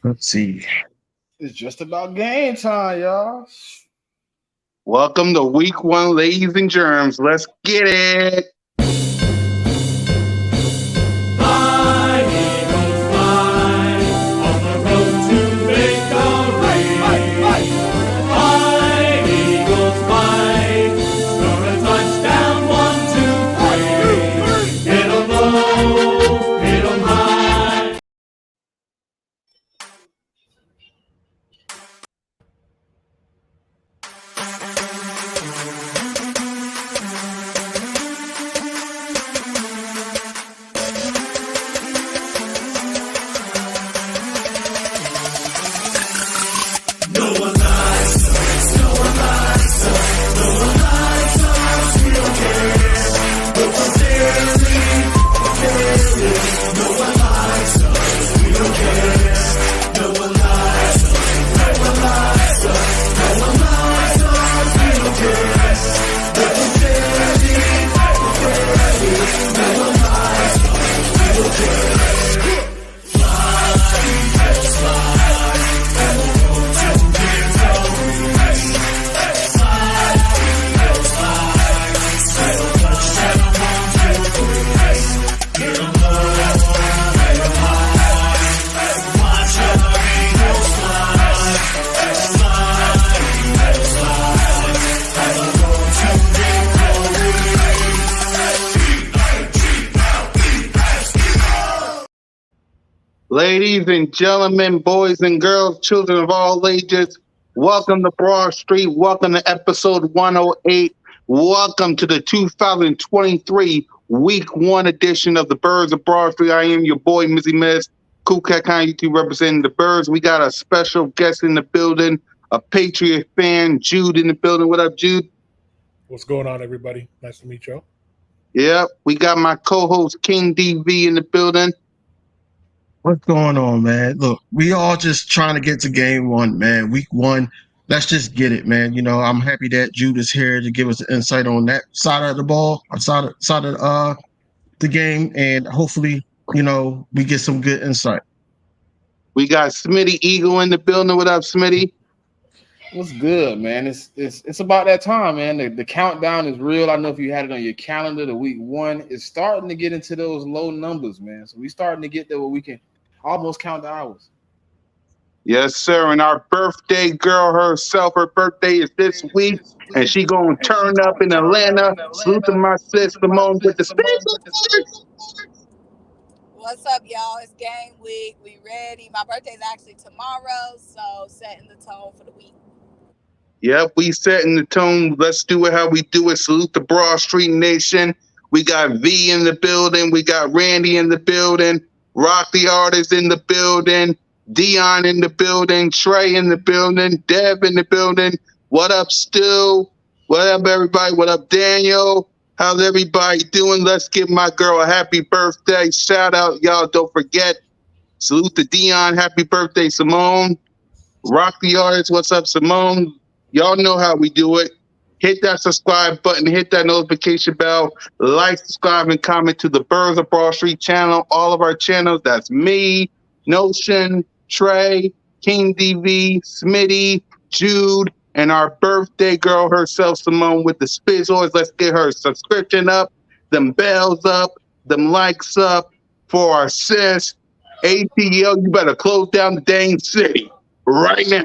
Let's see. It's just about game time, y'all. Welcome to week one, ladies and germs. Let's get it. Fly, Eagles, fly, on the road to victory. Fly, Eagles, fly, score a touchdown, 1, 2, 3. Hit 'em low, hit 'em high. Ladies and gentlemen, boys and girls, children of all ages, welcome to Broad Street. Welcome to episode 108. Welcome to the 2023 week one edition of the Birds of Broad Street. I am your boy, Mizzy Miz, Cool Cat Kind YouTube representing the Birds. We got a special guest in the building, a Patriot fan, Jude in the building. What up, Jude? What's going on, everybody? Nice to meet you. Yep. We got my co-host, King DV, in the building. What's going on, man? Look, we all just trying to get to game one, man. Week one. Let's just get it, man. You know, I'm happy that Jude is here to give us insight on that side of the ball, side of the game, and hopefully, you know, we get some good insight. We got Smitty Eagle in the building. What up, Smitty? What's good, man? It's about that time, man. The countdown is real. I know if you had it on your calendar, the week one is starting to get into those low numbers, man. So we starting to get there where we can almost count the hours. Yes, sir. And our birthday girl herself, her birthday is this week, and she gonna turn up in Atlanta. Salute to my sis Simone with the special. What's up, y'all? It's game week. We ready. My birthday's actually tomorrow, so setting the tone for the week. Yep, we setting the tone. Let's do it how we do it. Salute the Broad Street Nation. We got V in the building. We got Randy in the building. Rock the Artist in the building. Dion in the building. Trey in the building. Dev in the building. What up, Stu? What up, everybody? What up, Daniel? How's everybody doing? Let's give my girl a happy birthday. Shout out, y'all. Don't forget. Salute to Dion. Happy birthday, Simone. Rock the Artist. What's up, Simone? Y'all know how we do it. Hit that subscribe button. Hit that notification bell. Like, subscribe, and comment to the Birds of Broad Street channel. All of our channels. That's me, Notion, Trey, King DV, Smitty, Jude, and our birthday girl herself, Simone, with the Spizzles. Let's get her subscription up, them bells up, them likes up for our sis. ATL, you better close down the dang city right now.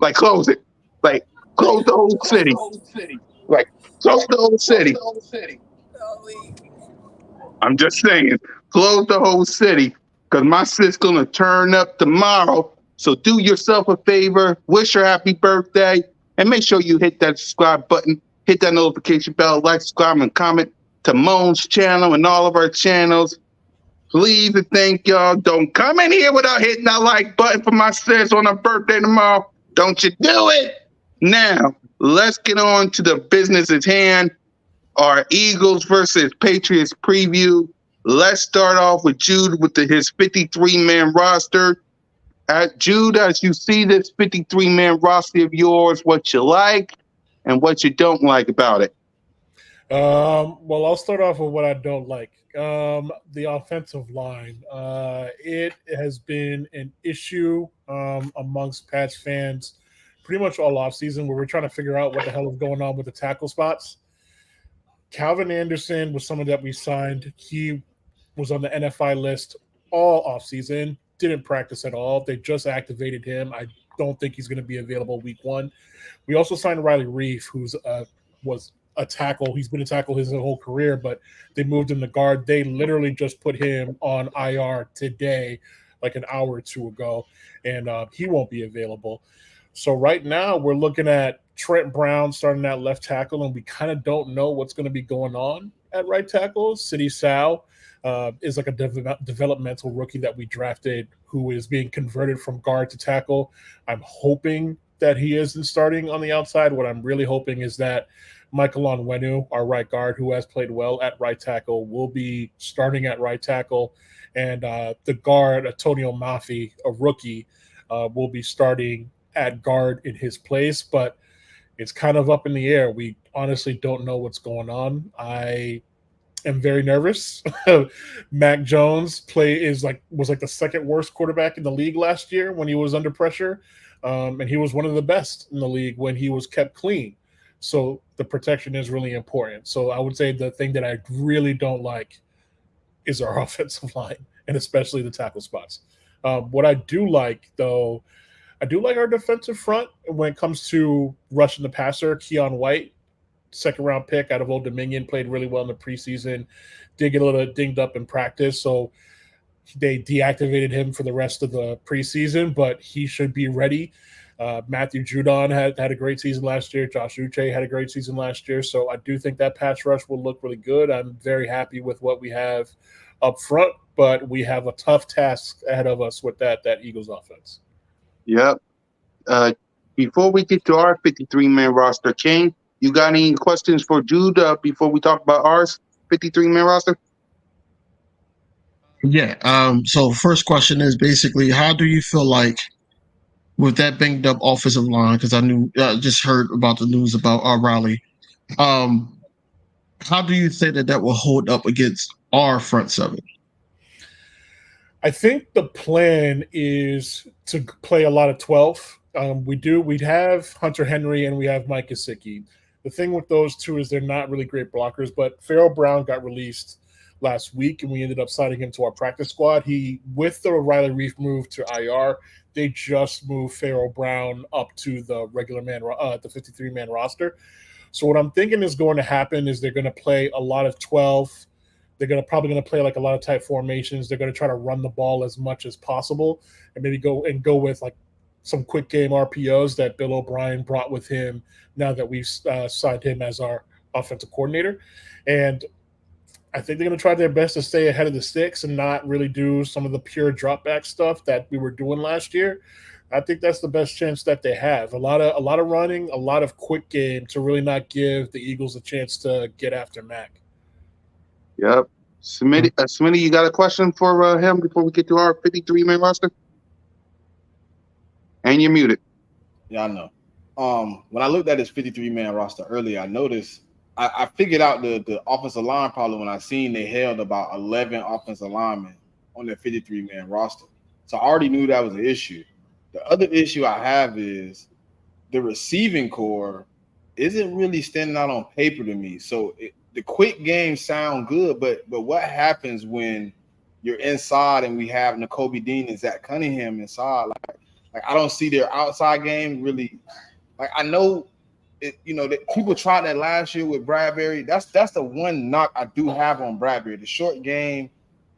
Like, close it. Like, close the whole city. Like, close the whole city. I'm just saying, close the whole city, because my sis gonna turn up tomorrow. So do yourself a favor, wish her happy birthday, and make sure you hit that subscribe button, hit that notification bell, like, subscribe, and comment to Moan's channel and all of our channels. Please and thank y'all. Don't come in here without hitting that like button for my sis on her birthday tomorrow. Don't you do it. Now, let's get on to the business at hand. Our Eagles versus Patriots preview. Let's start off with Jude with his 53-man roster. Jude, as you see this 53-man roster of yours, what you like and what you don't like about it. Well, I'll start off with what I don't like. The offensive line. It has been an issue amongst Pats fans pretty much all offseason where we're trying to figure out what the hell is going on with the tackle spots. Calvin Anderson was someone that we signed. He was on the NFI list all offseason, didn't practice at all. They just activated him. I don't think he's going to be available week one. We also signed Riley Reef, who's was a tackle. He's been a tackle his whole career, but they moved him to guard. They literally just put him on IR today, like an hour or two ago, and he won't be available. So right now we're looking at Trent Brown starting at left tackle, and we kind of don't know what's going to be going on at right tackle. City Sal is like a developmental rookie that we drafted who is being converted from guard to tackle. I'm hoping that he isn't starting on the outside. What I'm really hoping is that Michael Onwenu, our right guard, who has played well at right tackle, will be starting at right tackle. And the guard, Antonio Mafi, a rookie, will be starting at guard in his place. But it's kind of up in the air. We honestly don't know what's going on. I am very nervous. Mac Jones was like the second worst quarterback in the league last year when he was under pressure, and he was one of the best in the league when he was kept clean. So the protection is really important. So I would say the thing that I really don't like is our offensive line, and especially the tackle spots. What I do like, though, I do like our defensive front when it comes to rushing the passer. Keon White, second round pick out of Old Dominion, played really well in the preseason. Did get a little dinged up in practice, so they deactivated him for the rest of the preseason, but he should be ready. Matthew Judon had a great season last year. Josh Uche had a great season last year. So I do think that pass rush will look really good. I'm very happy with what we have up front, but we have a tough task ahead of us with that Eagles offense. Yep. Before we get to our 53-man roster, King, you got any questions for Jude before we talk about ours 53-man roster? Yeah. So first question is basically, how do you feel like with that banged up offensive line? Because just heard about the news about Raleigh. Um, how do you say that will hold up against our front seven? I think the plan is to play a lot of 12. We'd have Hunter Henry and we have Mike Gesicki. The thing with those two is they're not really great blockers, but Farrell Brown got released last week and we ended up signing him to our practice squad. With the Riley Reef move to IR, they just moved Farrell Brown up to the the 53-man roster. So what I'm thinking is going to happen is they're going to play a lot of 12. They're probably going to play like a lot of tight formations. They're going to try to run the ball as much as possible and maybe go with like some quick game RPOs that Bill O'Brien brought with him now that we've signed him as our offensive coordinator. And I think they're going to try their best to stay ahead of the sticks and not really do some of the pure drop back stuff that we were doing last year. I think that's the best chance that they have. A lot of running, a lot of quick game to really not give the Eagles a chance to get after Mac. Yep. Smitty, you got a question for him before we get to our 53-man roster? And you're muted. Yeah, I know. When I looked at his 53-man roster earlier, I noticed I figured out the offensive line problem when I seen they held about 11 offensive linemen on their 53-man roster. So I already knew that was an issue. The other issue I have is the receiving core isn't really standing out on paper to me. So the quick games sound good, but what happens when you're inside and we have Nakobe Dean and Zach Cunningham inside? Like I don't see their outside game really. Like I know, that people tried that last year with Bradbury. That's the one knock I do have on Bradbury. The short game,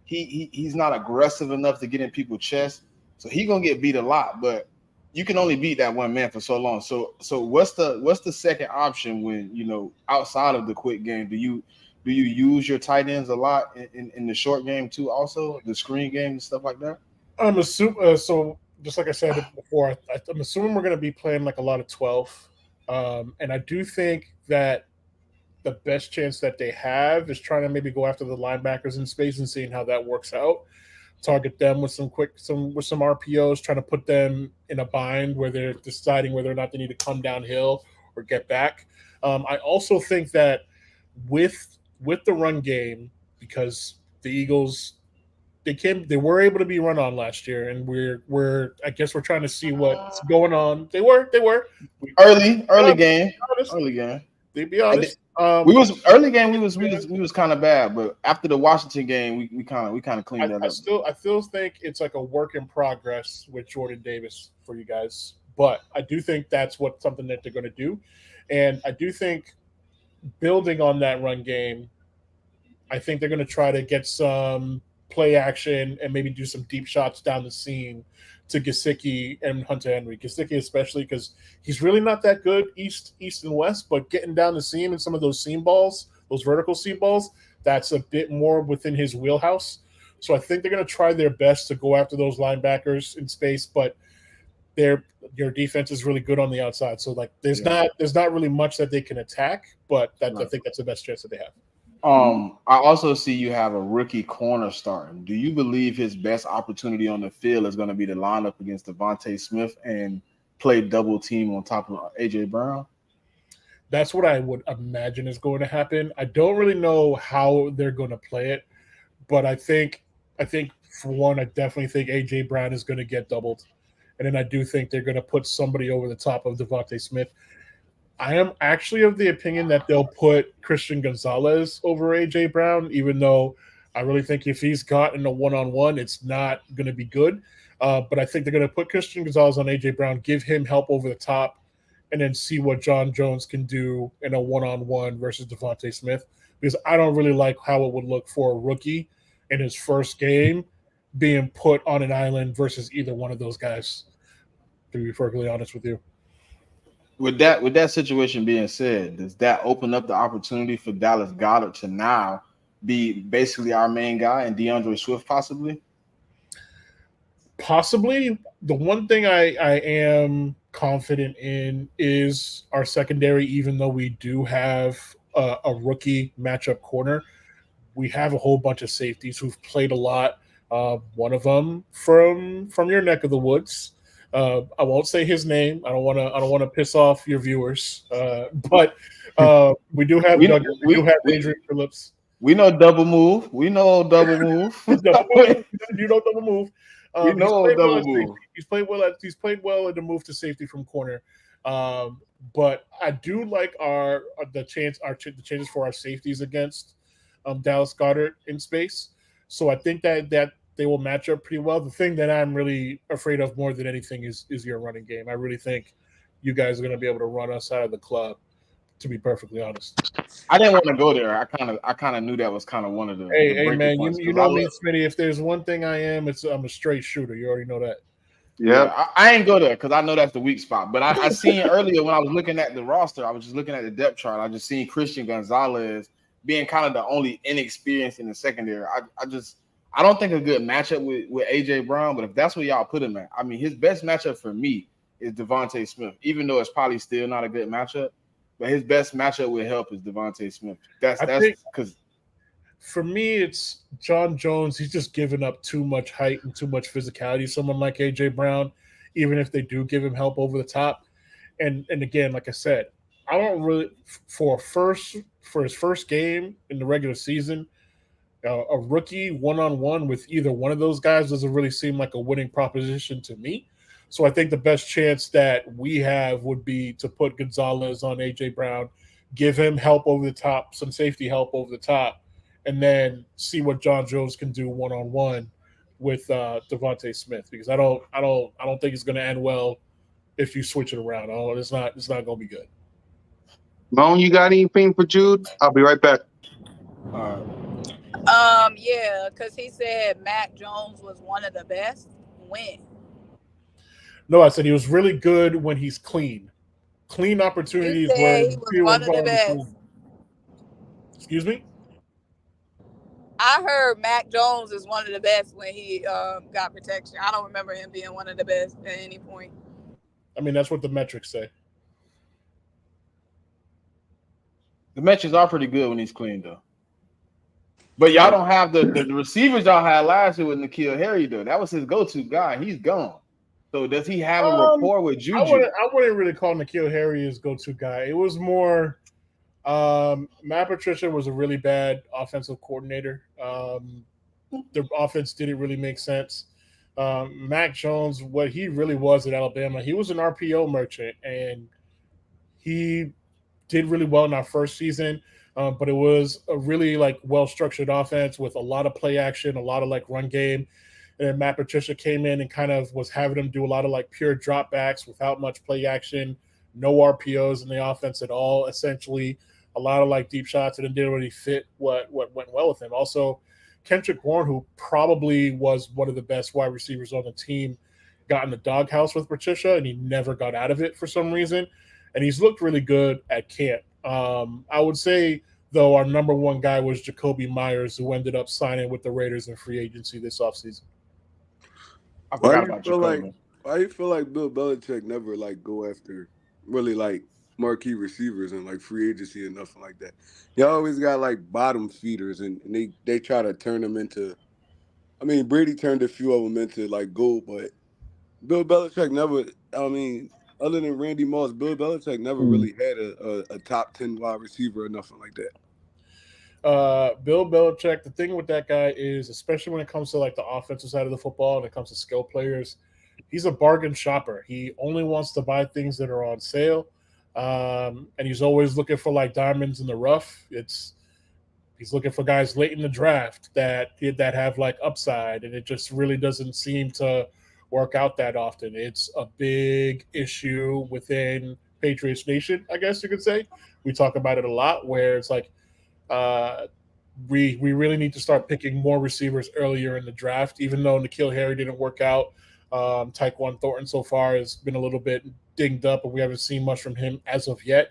he's not aggressive enough to get in people's chest, so he's gonna get beat a lot. But you can only beat that one man for so long. So what's the second option when outside of the quick game? Do you use your tight ends a lot in the short game too? Also the screen game and stuff like that. I'm assuming so. Just like I said before, I'm assuming we're going to be playing like a lot of 12, and I do think that the best chance that they have is trying to maybe go after the linebackers in space and seeing how that works out. Target them with some RPOs, trying to put them in a bind where they're deciding whether or not they need to come downhill or get back. I also think that with the run game, because the Eagles, they were able to be run on last year, and we're I guess we're trying to see what's going on. They were. We, Early game, honest, early game. to be I honest. did, we was early game. We was kind of bad, but after the Washington game, we kind of cleaned that up. I still think it's like a work in progress with Jordan Davis for you guys, but I do think that's what something that they're going to do, and I do think building on that run game, I think they're going to try to get some play action and maybe do some deep shots down the seam to Gesicki and Hunter Henry. Gesicki especially because he's really not that good east and west, but getting down the seam and some of those seam balls, those vertical seam balls, that's a bit more within his wheelhouse. So I think they're going to try their best to go after those linebackers in space, but your defense is really good on the outside. So like there's not really much that they can attack, but I think that's the best chance that they have. I also see you have a rookie corner starting. Do you believe his best opportunity on the field is going to be to line up against Devontae Smith and play double team on top of AJ Brown? That's what I would imagine is going to happen. I don't really know how they're going to play it, but I think for one, I definitely think AJ Brown is going to get doubled, and then I do think they're going to put somebody over the top of Devontae Smith. I am actually of the opinion that they'll put Christian Gonzalez over AJ Brown, even though I really think if he's gotten a one-on-one, it's not going to be good. But I think they're going to put Christian Gonzalez on AJ Brown, give him help over the top, and then see what John Jones can do in a one-on-one versus Devontae Smith. Because I don't really like how it would look for a rookie in his first game being put on an island versus either one of those guys, to be perfectly honest with you. With that situation being said, does that open up the opportunity for Dallas Goedert to now be basically our main guy and DeAndre Swift possibly? Possibly. The one thing I am confident in is our secondary, even though we do have a rookie matchup corner. We have a whole bunch of safeties who've played a lot. One of them from your neck of the woods. I won't say his name. I don't want to piss off your viewers. But we do have Adrian Phillips. We know double move. You know double move. We know double move. He's played well in the move to safety from corner. But I do like the chances for our safeties against Dallas Goedert in space. So I think that they will match up pretty well. The thing that I'm really afraid of more than anything is your running game. I really think you guys are going to be able to run us out of the club, to be perfectly honest. I didn't want to go there. I kind of knew that was kind of one of the Hey man, you know me, Smitty. If there's one thing I'm a straight shooter. You already know that. Yeah, I ain't go there because I know that's the weak spot. But I seen earlier when I was looking at the roster, I was just looking at the depth chart. I just seen Christian Gonzalez being kind of the only inexperienced in the secondary. I don't think a good matchup with AJ Brown, but if that's where y'all put him at, I mean, his best matchup for me is Devontae Smith, even though it's probably still not a good matchup. But his best matchup with help is Devontae Smith. That's because for me, it's John Jones. He's just giving up too much height and too much physicality. Someone like AJ Brown, even if they do give him help over the top, and again, like I said, I don't really for his first game in the regular season. A rookie one-on-one with either one of those guys doesn't really seem like a winning proposition to me. So I think the best chance that we have would be to put Gonzalez on A.J. Brown, give him help over the top, some safety help over the top, and then see what John Jones can do one-on-one with Devontae Smith. Because I don't think it's going to end well if you switch it around. It's not going to be good. Moan, you got anything for Jude? I'll be right back. Yeah, because he said Mac Jones was one of the best. When? No, I said he was really good when he's clean. Clean opportunities where he was one of the best. Excuse me? I heard Mac Jones is one of the best when he got protection. I don't remember him being one of the best at any point. I mean, that's what the metrics say. The metrics are pretty good when he's clean, though. But y'all don't have the receivers y'all had last year with N'Keal Harry, though. That was his go-to guy. He's gone. So does he have a rapport with Juju? I wouldn't really call N'Keal Harry his go-to guy. It was more Matt Patricia was a really bad offensive coordinator. The offense didn't really make sense. Mac Jones, what he really was at Alabama, he was an RPO merchant, and he did really well in our first season. But it was a really like well structured offense with a lot of play action, a lot of like run game. And then Matt Patricia came in and kind of was having them do a lot of like pure dropbacks without much play action, no RPOs in the offense at all. Essentially, a lot of like deep shots, and it didn't really fit what went well with him. Also, Kendrick Bourne, who probably was one of the best wide receivers on the team, got in the doghouse with Patricia, and he never got out of it for some reason. And he's looked really good at camp. I would say though our number one guy was Jacoby Myers, who ended up signing with the Raiders in free agency this offseason. I Why forgot do you about feel like Jacoby. why you feel like Bill Belichick never like go after really like marquee receivers and like free agency and nothing like that? You always got like bottom feeders and they try to turn them into. I mean, Brady turned a few of them into like gold, but Bill Belichick never. I mean, other than Randy Moss, Bill Belichick never really had a top 10 wide receiver or nothing like that. Bill Belichick, the thing with that guy is, especially when it comes to like the offensive side of the football and it comes to skill players, he's a bargain shopper. He only wants to buy things that are on sale. And he's always looking for like diamonds in the rough. He's looking for guys late in the draft that have like upside, and it just really doesn't seem to work out that often. It's a big issue within Patriots Nation, I guess you could say. We talk about it a lot, where it's like uh, we really need to start picking more receivers earlier in the draft. Even though N'Keal Harry didn't work out, Tyquan Thornton so far has been a little bit dinged up, and we haven't seen much from him as of yet.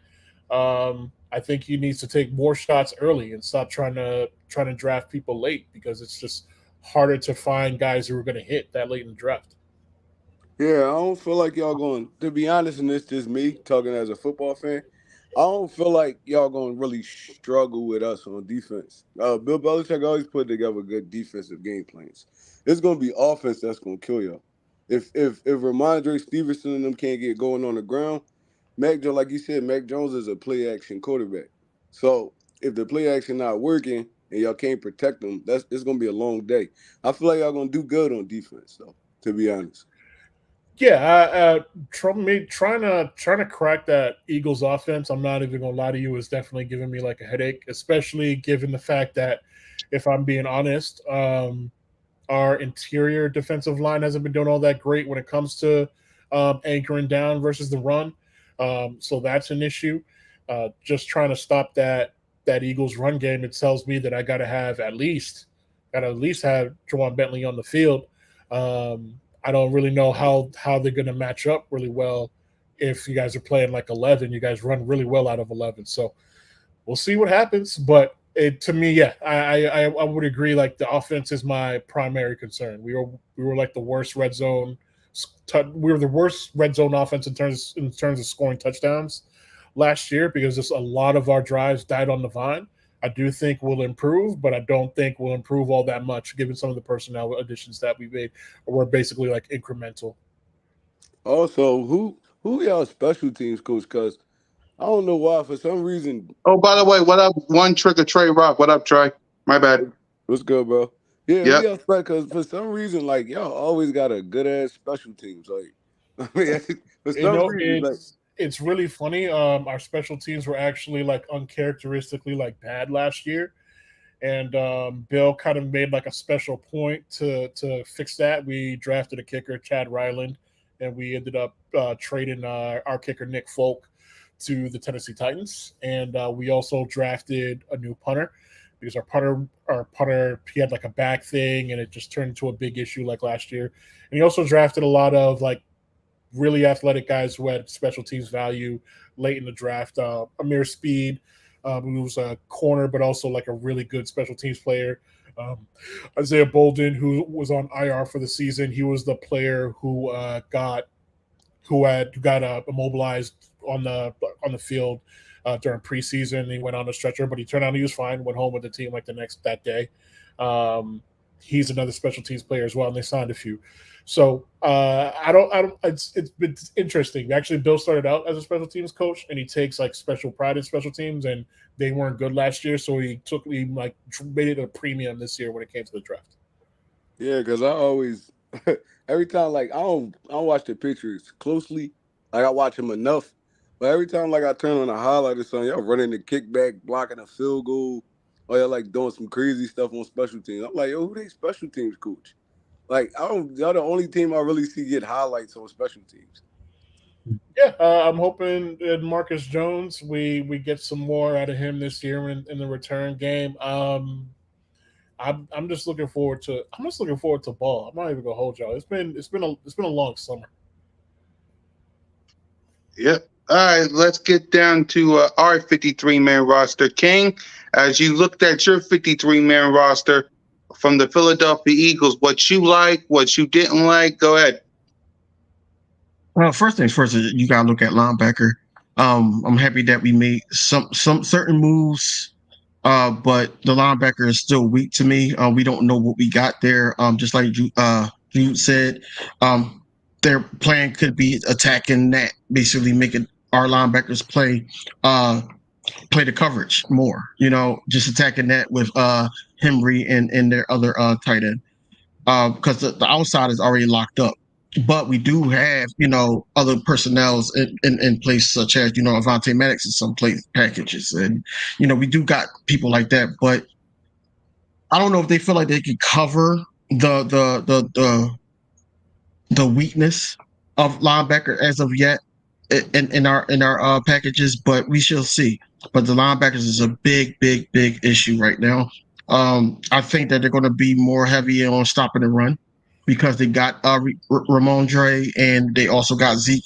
I think he needs to take more shots early and stop trying to draft people late, because it's just harder to find guys who are going to hit that late in the draft. Yeah, I don't feel like y'all going. To be honest, and this just me talking as a football fan. I don't feel like y'all going to really struggle with us on defense. Bill Belichick always put together good defensive game plans. It's going to be offense that's going to kill y'all. If Ramondre Stevenson and them can't get going on the ground, Mac Jones, like you said, Mac Jones is a play action quarterback. So if the play action not working and y'all can't protect them, it's going to be a long day. I feel like y'all going to do good on defense, though. To be honest. Yeah, trying to crack that Eagles offense. I'm not even gonna lie to you, is definitely giving me like a headache, especially given the fact that, if I'm being honest, our interior defensive line hasn't been doing all that great when it comes to anchoring down versus the run. So that's an issue. Just trying to stop that Eagles run game. It tells me that I got to at least have Jawan Bentley on the field. I don't really know how they're going to match up really well if you guys are playing like 11. You guys run really well out of 11, so we'll see what happens. But to me, yeah, I would agree. Like, the offense is my primary concern. We were like the worst red zone. We were the worst red zone offense in terms of scoring touchdowns last year, because just a lot of our drives died on the vine. I do think we'll improve, but I don't think we'll improve all that much given some of the personnel additions that we made. We're basically like incremental. Also, who y'all special teams coach? Because I don't know why, for some reason. Oh, by the way, what up? One trick or Trey Rock. What up, Trey? My bad. What's good, bro? Yeah, who Yep. y'all special? Because for some reason, like y'all always got a good ass special teams. Like, I mean, for You some know, reason, like it's really funny. Our special teams were actually like uncharacteristically like bad last year, and Bill kind of made like a special point to fix that. We drafted a kicker, Chad Ryland, and we ended up trading our kicker Nick Folk to the Tennessee Titans, and we also drafted a new punter, because our punter he had like a back thing, and it just turned into a big issue like last year. And he also drafted a lot of like really athletic guys who had special teams value late in the draft. Amir Speed, who was a corner, but also like a really good special teams player. Um, Isaiah Bolden, who was on IR for the season, he was the player who got immobilized on the field during preseason. He went on a stretcher, but he turned out he was fine. Went home with the team like that day. He's another special teams player as well, and they signed a few. So I don't. It's been interesting. Actually, Bill started out as a special teams coach, and he takes like special pride in special teams, and they weren't good last year, so he like made it a premium this year when it came to the draft. Yeah, because I always every time like I don't watch the Patriots closely. Like I watch them enough, but every time like I turn on a highlight or something, y'all running the kickback, blocking a field goal, or y'all like doing some crazy stuff on special teams. I'm like, yo, who they special teams coach? Like I don't. Y'all the only team I really see get highlights on special teams. Yeah, I'm hoping that Marcus Jones, we get some more out of him this year in the return game. I'm just looking forward to ball. I'm not even gonna hold y'all. It's been a long summer. Yep. All right, let's get down to our 53-man roster. King, as you looked at your 53-man roster from the Philadelphia Eagles, what you like, what you didn't like, go ahead. Well, first things first, you gotta look at linebacker. I'm happy that we made some certain moves, but the linebacker is still weak to me. We don't know what we got there. Just like Jude said, their plan could be attacking that, basically making our linebackers play the coverage more. Just attacking that with Henry and their other tight end, because the outside is already locked up. But we do have, other personnels in place, such as, Avante Maddox in some place packages. And, we do got people like that. But I don't know if they feel like they can cover the weakness of linebacker as of yet in our packages, but we shall see. But the linebackers is a big, big, big issue right now. I think that they're going to be more heavy on stopping the run because they got Ramondre and they also got Zeke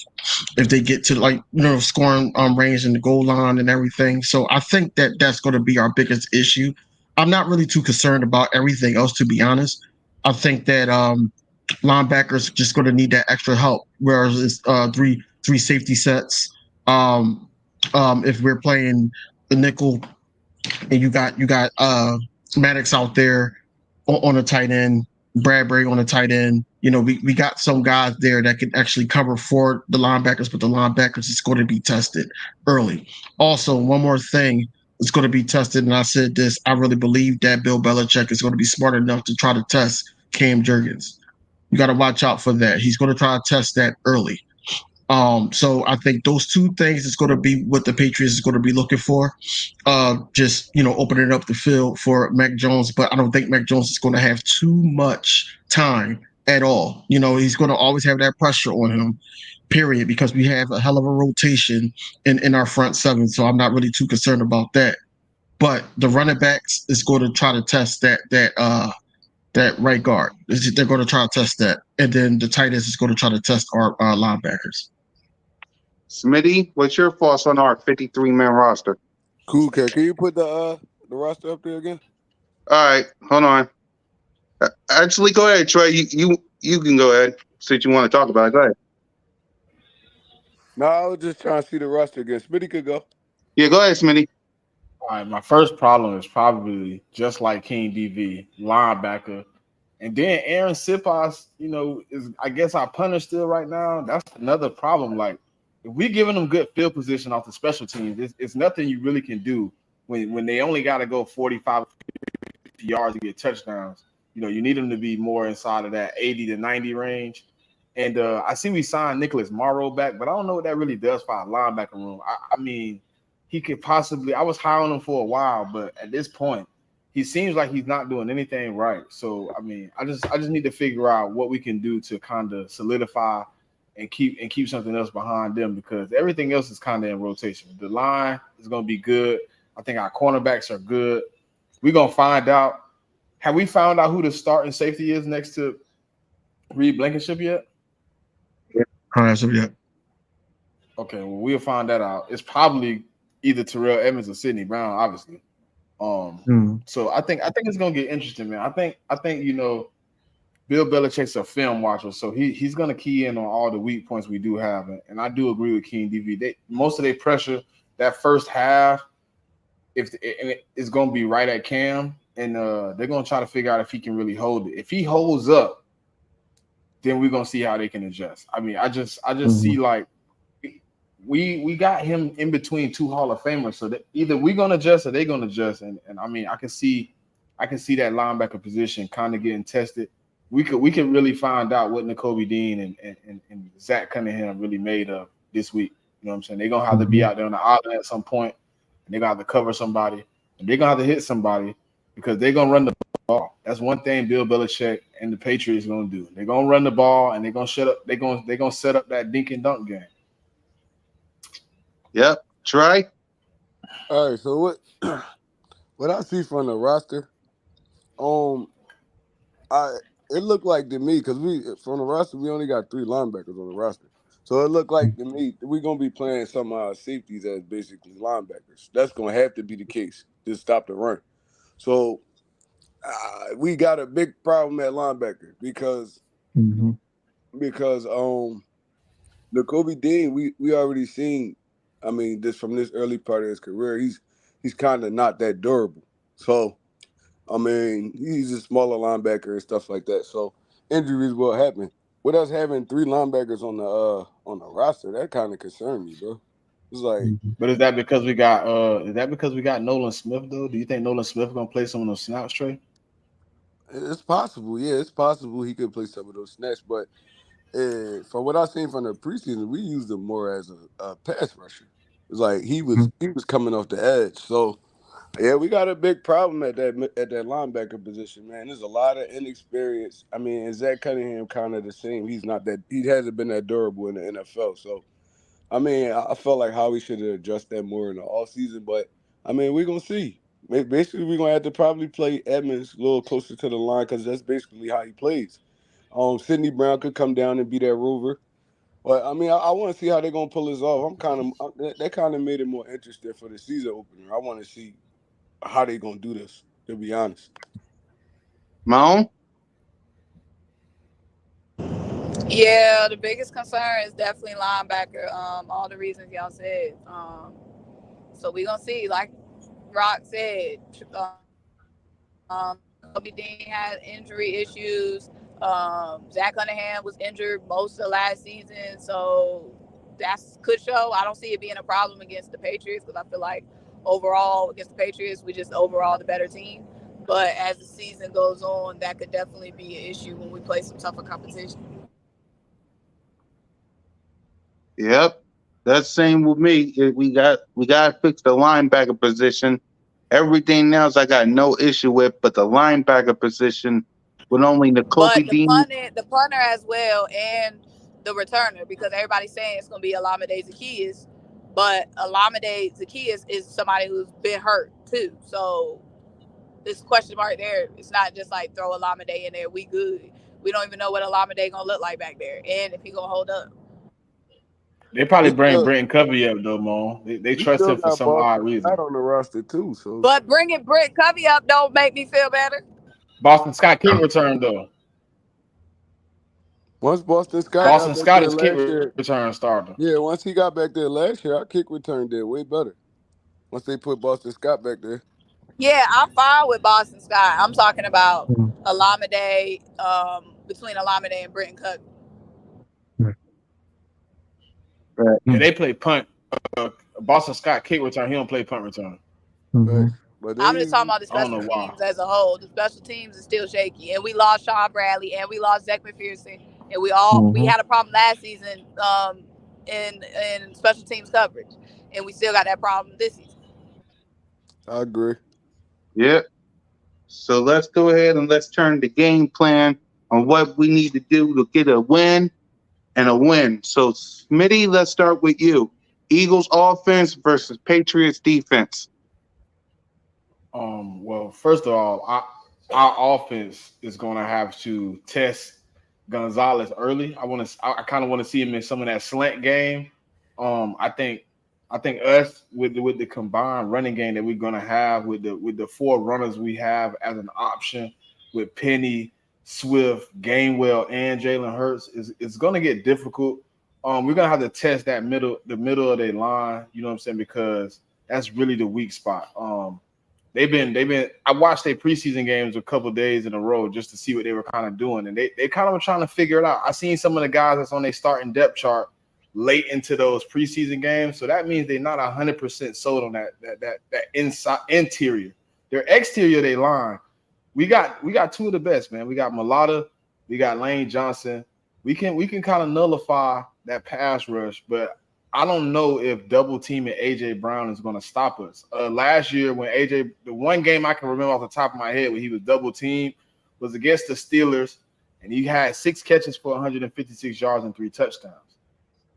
if they get to scoring range in the goal line and everything. So I think that that's going to be our biggest issue. I'm not really too concerned about everything else, to be honest. I think that linebackers just going to need that extra help. Whereas it's three safety sets. Um, if we're playing the nickel and you got Maddox out there on a tight end, Bradbury on a tight end. We got some guys there that can actually cover for the linebackers, but the linebackers is going to be tested early. Also, one more thing is going to be tested, and I said this, I really believe that Bill Belichick is going to be smart enough to try to test Cam Jurgens. You got to watch out for that. He's going to try to test that early. So I think those two things is going to be what the Patriots is going to be looking for. Just opening up the field for Mac Jones, but I don't think Mac Jones is going to have too much time at all. He's going to always have that pressure on him. Period, because we have a hell of a rotation in our front seven, so I'm not really too concerned about that. But the running backs is going to try to test that right guard. They're going to try to test that, and then the tight ends is going to try to test our linebackers. Smitty, what's your thoughts on our 53-man roster? Cool, cat. Can you put the roster up there again? All right, hold on. Actually, go ahead, Trey. You can go ahead since you want to talk about it. Go ahead. No, I was just trying to see the roster again. Smitty could go. Yeah, go ahead, Smitty. All right, my first problem is probably just like King DV, linebacker. And then Aaron Sipas, is I guess our punter still right now. That's another problem. Like, if we giving them good field position off the special teams, it's nothing you really can do when they only got to go 45 yards to get touchdowns. You need them to be more inside of that 80 to 90 range. And I see we signed Nicholas Morrow back, but I don't know what that really does for our linebacker room. I mean, he could possibly – I was high on him for a while, but at this point, he seems like he's not doing anything right. So, I mean, I just need to figure out what we can do to kind of solidify and keep something else behind them, because everything else is kind of in rotation. The line is going to be good. I think our cornerbacks are good. We're going to find out. Have we found out who the starting safety is next to Reed Blankenship yet? Yeah. Okay, well, we'll find that out. It's probably either Terrell Evans or Sidney Brown, obviously. So I think it's gonna get interesting, man. I think Bill Belichick's a film watcher, so he's gonna key in on all the weak points we do have, and I do agree with King DV. Most of their pressure that first half, it's gonna be right at Cam, and they're gonna try to figure out if he can really hold it. If he holds up, then we're gonna see how they can adjust. I mean, I just Mhm. see like we got him in between two Hall of Famers, so that either we're gonna adjust or they're gonna adjust. And I mean, I can see that linebacker position kind of getting tested. We could really find out what N'Kobe Dean and Zach Cunningham really made of this week. You know what I'm saying? They're gonna have to be Mhm. out there on the island at some point, and they're gonna have to cover somebody, and they're gonna have to hit somebody because they're gonna run the ball. That's one thing Bill Belichick and the Patriots gonna do. They're gonna run the ball and they're gonna shut up. They're gonna set up that dink and dunk game. Yep. Trey. All right, so what what I see from the roster, um, I it looked like to me because we from the roster we only got three linebackers on the roster, so it looked like to me we're gonna be playing some of our safeties as basically linebackers. That's gonna have to be the case to stop the run. So we got a big problem at linebacker Mhm. because the Kobe Dean we already seen. I mean, this from this early part of his career, he's kind of not that durable. So I mean, he's a smaller linebacker and stuff like that. So injuries will happen. With us having three linebackers on the roster, that kind of concerned me, bro. It's like Mhm. But is that because we got Nolan Smith though? Do you think Nolan Smith gonna play some of those snaps, Trey? it's possible, yeah, it's possible he could play some of those snaps. But from what I've seen from the preseason, we used him more as a pass rusher. It's like he was coming off the edge. So yeah, we got a big problem at that linebacker position, man. There's a lot of inexperience. I mean, and Zach Cunningham kind of the same. He hasn't been that durable in the NFL. So I mean, I felt like Howie should have addressed that more in the offseason, but I mean, we're gonna see. Basically, we're gonna have to probably play Edmonds a little closer to the line because that's basically how he plays. Sidney Brown could come down and be that rover. But I mean, I want to see how they're gonna pull this off. That kind of made it more interesting for the season opener. I want to see how they gonna do this. To be honest, Mo. Yeah, the biggest concern is definitely linebacker. All the reasons y'all said. So we gonna see. Like Rock said, Kobe Dean had injury issues. Zach Cunningham was injured most of last season, so that's could show. I don't see it being a problem against the Patriots because I feel like overall against the Patriots, we just overall the better team. But as the season goes on, that could definitely be an issue when we play some tougher competition. Yep. That's same with me. We got to fix the linebacker position. Everything else I got no issue with, but the linebacker position with only But N'Kobe Dean. the punter as well, and the returner, because everybody's saying it's going to be Alameda Zaccheaus, but Alameda Zaccheaus is somebody who's been hurt too. So this question mark there. It's not just like throw Alameda in there. We good. We don't even know what Alameda gonna look like back there, and if he gonna hold up. They probably we bring still Brenton Covey up though, Mo. They we trust still him for got some odd Boston reason. Scott on the roster too. So But bringing Britt Covey up don't make me feel better. Boston Scott kick return though. once Boston Scott got Boston back Scott there is kick last year, return starter. yeah, once he got back there last year, our kick return did way better. Once they put Boston Scott back there. Yeah, I'm fine with Boston Scott. I'm talking about Mhm. Alameda, between Alameda and Britton Covey. Right. Yeah, Mhm. they play punt. Boston Scott kick return. He don't play punt return. Facts. Mhm. But I'm just talking they about the I don't special know why. teams as a whole. The special teams is still shaky, and we lost Sean Bradley, and we lost Zach McPherson, and we Mhm. had a problem last season in special teams coverage, and we still got that problem this season. I agree. Yep. So let's go ahead and let's turn the game plan on what we need to do to get a win and a win. So Smitty, let's start with you. Eagles offense versus Patriots defense. Well, first of all, our offense is going to have to test Gonzalez early. I kind of want to see him in some of that slant game. I think us with the combined running game that we're going to have with the four runners we have as an option with Penny, Swift, Gainwell, and Jalen Hurts is it's going to get difficult. We're going to have to test the middle of their line. You know what I'm saying? Because that's really the weak spot. they've been. I watched their preseason games a couple of days in a row just to see what they were kind of doing, and they kind of were trying to figure it out. I seen some of the guys that's on their starting depth chart late into those preseason games, so that means they're not 100% sold on that inside interior. Their exterior, they line. We got two of the best, man. We got Mulata, we got Lane Johnson. We can kind of nullify that pass rush, but I don't know if double teaming AJ Brown is going to stop us. Last year, when AJ, the one game I can remember off the top of my head when he was double teamed was against the Steelers, and he had 6 catches for 156 yards and 3 touchdowns.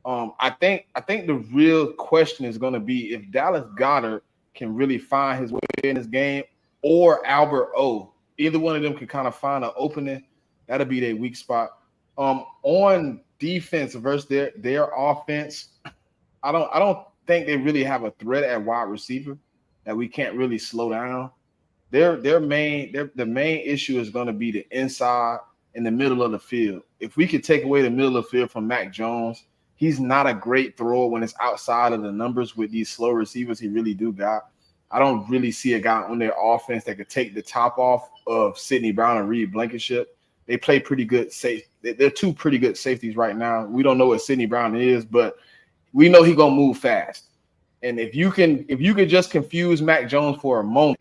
I think the real question is going to be if Dallas Goedert can really find his way in this game, or Albert O. Either one of them can kind of find an opening. That'll be their weak spot. On defense versus their offense, I don't think they really have a threat at wide receiver that we can't really slow down. The main issue is going to be the inside in the middle of the field. If we could take away the middle of the field from Mac Jones, he's not a great thrower when it's outside of the numbers with these slow receivers he really do got. I don't really see a guy on their offense that could take the top off of Sidney Brown and Reed Blankenship. They play pretty good safe. They're two pretty good safeties right now. We don't know what Sidney Brown is, but we know he's gonna move fast. And if you could just confuse Mac Jones for a moment,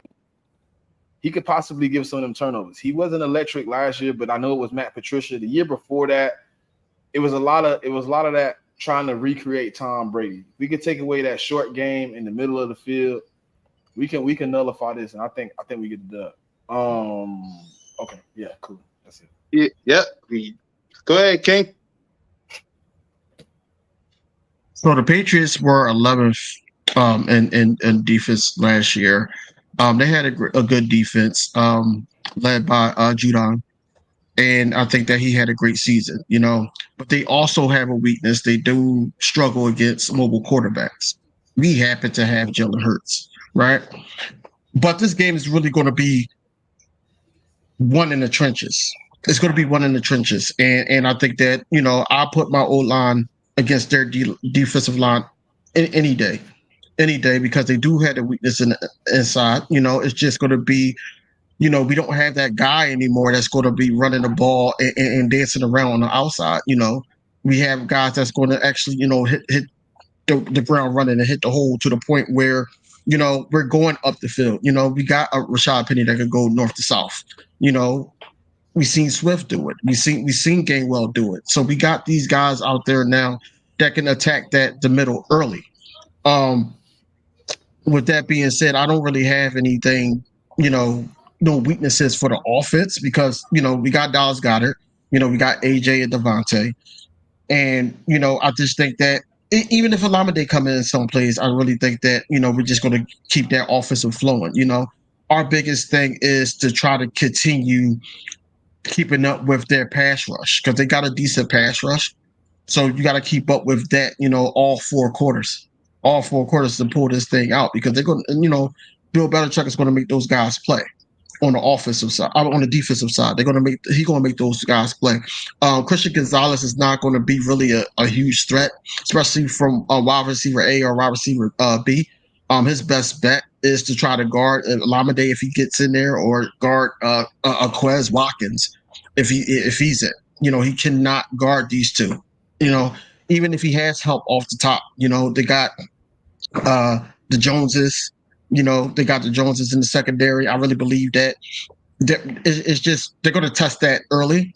he could possibly give some of them turnovers. He wasn't electric last year, but I know it was Matt Patricia. The year before that, it was a lot of that trying to recreate Tom Brady. We could take away that short game in the middle of the field. We can nullify this, and I think we get the dub. Okay, yeah, cool. That's it. Yep. Go ahead, King. So the Patriots were 11th in defense last year. They had a good defense led by Judon, and I think that he had a great season. But they also have a weakness. They do struggle against mobile quarterbacks. We happen to have Jalen Hurts, right? But this game is really going to be one in the trenches. It's going to be one in the trenches, and I think that I put my old line against their defensive line any day, because they do have a weakness inside. It's just going to be, we don't have that guy anymore that's going to be running the ball and dancing around on the outside. We have guys that's going to actually, hit the ground running and hit the hole to the point where, we're going up the field. We got a Rashad Penny that can go north to south. We seen Swift do it. We seen Gainwell do it. So we got these guys out there now that can attack the middle early. With that being said, I don't really have anything, no weaknesses for the offense because we got Dallas Goedert, we got AJ and Devontae, and I just think that even if Olamide come in some plays, I really think that we're just going to keep that offensive flowing. Our biggest thing is to try to continue keeping up with their pass rush because they got a decent pass rush. So you got to keep up with that, all 4 quarters to pull this thing out because they're going to, Bill Belichick is going to make those guys play on the offensive side, on the defensive side. He's going to make those guys play. Christian Gonzalez is not going to be really a huge threat, especially from a wide receiver A or wide receiver B. His best bet is to try to guard Olamide if he gets in there, or guard Quez Watkins if he's in. He cannot guard these two. Even if he has help off the top, they got the Joneses. They got the Joneses in the secondary. I really believe that it's just they're going to test that early.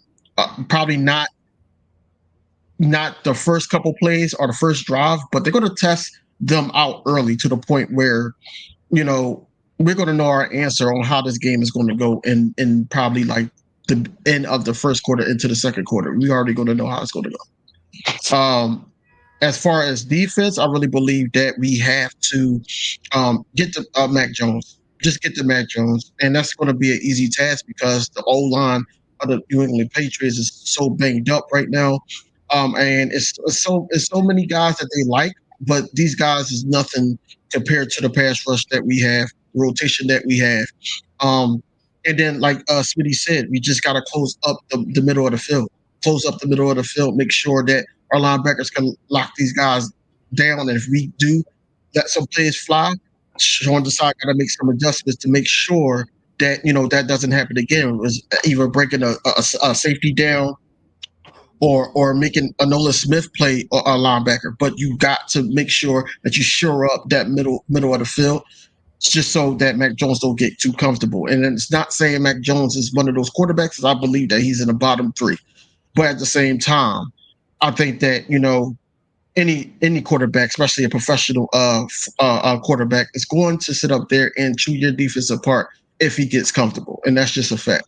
Probably not the first couple plays or the first drive, but they're going to test them out early to the point where we're going to know our answer on how this game is going to go in probably like the end of the first quarter into the second quarter. We already going to know how it's going to go. As far as defense, I really believe that we have to get to Mac Jones. Just get to Mac Jones, and that's going to be an easy task because the O-line of the New England Patriots is so banged up right now, and it's so many guys that they like, but these guys is nothing compared to the pass rush that we have, the rotation that we have. And then, like Smitty said, we just got to close up the middle of the field. Close up the middle of the field. Make sure that our linebackers can lock these guys down. And if we do let some plays fly, Sean Desai got to make some adjustments to make sure that that doesn't happen again. It was either breaking a safety down or making a Nola Smith play a linebacker. But you got to make sure that you shore up that middle of the field just so that Mac Jones don't get too comfortable. And then it's not saying Mac Jones is one of those quarterbacks. I believe that he's in the bottom three. But at the same time, I think that any quarterback, especially a professional quarterback, is going to sit up there and chew your defense apart if he gets comfortable, and that's just a fact.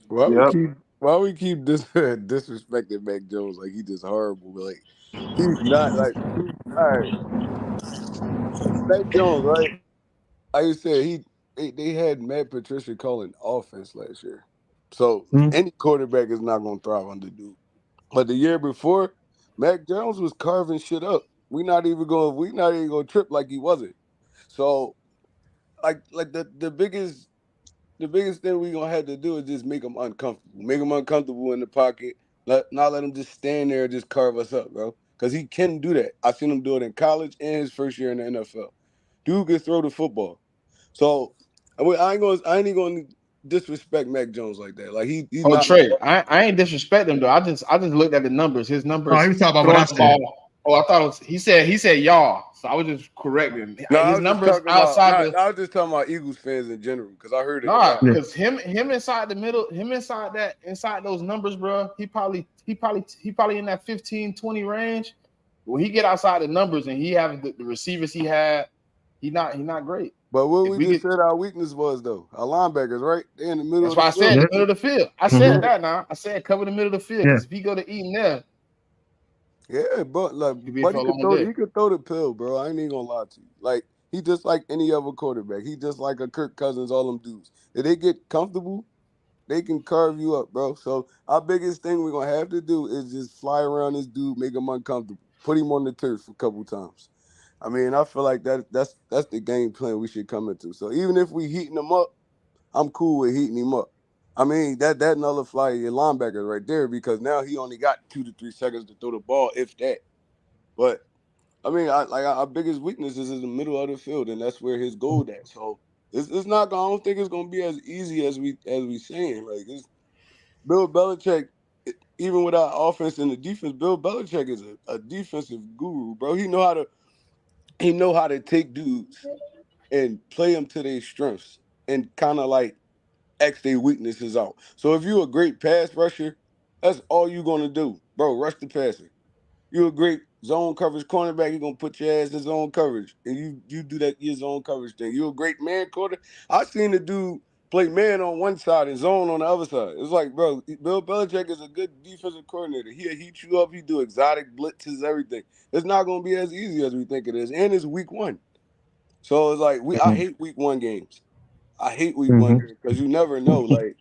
Why we Yep. keep why we keep disrespecting Mac Jones like he just horrible? Like he's not like all right. Mac Jones, right? Like you said, they had Matt Patricia calling offense last year. So Mhm. any quarterback is not gonna thrive under Duke. But the year before, Mac Jones was carving shit up. We not even gonna trip like he wasn't. So like the biggest thing we gonna have to do is just make him uncomfortable. Make him uncomfortable in the pocket. Not let him just stand there and just carve us up, bro. Cause he can do that. I seen him do it in college and his first year in the NFL. Dude can throw the football. So I ain't gonna disrespect Mac Jones like that. Like he's Oh, not no Trey, I ain't disrespect him though. I just looked at the numbers. His Oh, he numbers was talking about what throwing I the said. ball. Oh, I thought it was, he said y'all. So I was just correcting. No, I His was just numbers talking about outside not the I was just talking about Eagles fans in general because I heard it a nah, lot. Yeah. because him inside the middle, him inside those numbers, bro. He probably in that 15-20 range. When he get outside the numbers and he have the receivers he had, he not great. But what If we we just get said our weakness was though, our linebackers, right? They in the middle That's of the why I said field. the Yeah. middle of the field. I Hmm. said that now. I said cover the middle of the field Yeah. because if he go to eating there, Yeah, but like, it could be but for he a could long throw day. he could throw the pill, bro. I ain't even gonna lie to you. Like he just like any other quarterback. He just like a Kirk Cousins, all them dudes. If they get comfortable, they can carve you up, bro. So our biggest thing we're gonna have to do is just fly around this dude, make him uncomfortable, put him on the turf a couple times. I mean, I feel like that's the game plan we should come into. So even if we heating him up, I'm cool with heating him up. I mean, that nullify your linebacker right there because now he only got 2 to 3 seconds to throw the ball, if that. But I mean, our biggest weakness is in the middle of the field, and that's where his goal at. So it's not. I don't think it's gonna be as easy as we saying. Like Bill Belichick, even with our offense and the defense, Bill Belichick is a defensive guru, bro. He know how to take dudes and play them to their strengths and kind of like X their weaknesses out. So if you're a great pass rusher, that's all you're gonna do, bro. Rush the passer. You're a great zone coverage cornerback. You're gonna put your ass in zone coverage, and you do that your zone coverage thing. You're a great man quarter. I seen the dude play man on one side and zone on the other side. It's like, bro, Bill Belichick is a good defensive coordinator. He'll heat you up. He do exotic blitzes, everything. It's not gonna be as easy as we think it is, and it's week one. So it's like I hate week one games. I hate week one Hmm. games because you never know. Like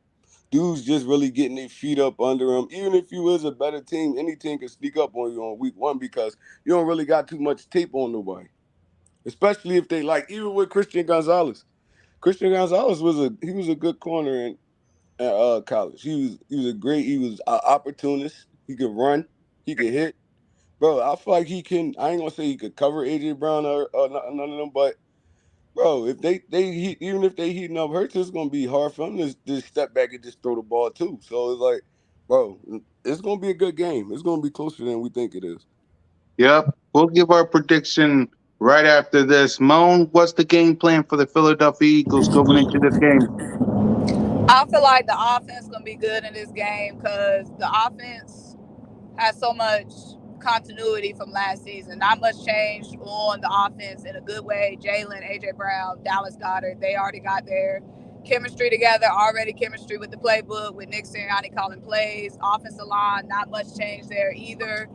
dudes just really getting their feet up under them. Even if you is a better team, any team can sneak up on you on week one because you don't really got too much tape on nobody. Especially if they like, even with Christian Gonzalez. Christian Gonzalez was a good corner in college. He was an opportunist. He could run. He could hit. Bro, I feel like he can. I ain't gonna say he could cover AJ Brown or none of them, but bro, if even if they heating up Hurts, it's gonna be hard for him to just step back and just throw the ball too. So it's like, bro, it's gonna be a good game. It's gonna be closer than we think it is. Yep. We'll give our prediction right after this. Moan, what's the game plan for the Philadelphia Eagles going into this game? I feel like the offense gonna be good in this game because the offense has so much continuity from last season. Not much changed on the offense in a good way. Jalen, AJ Brown, Dallas Goddard, they already got their chemistry together, already chemistry with the playbook, with Nick Sirianni calling plays. Offensive line, not much change there either.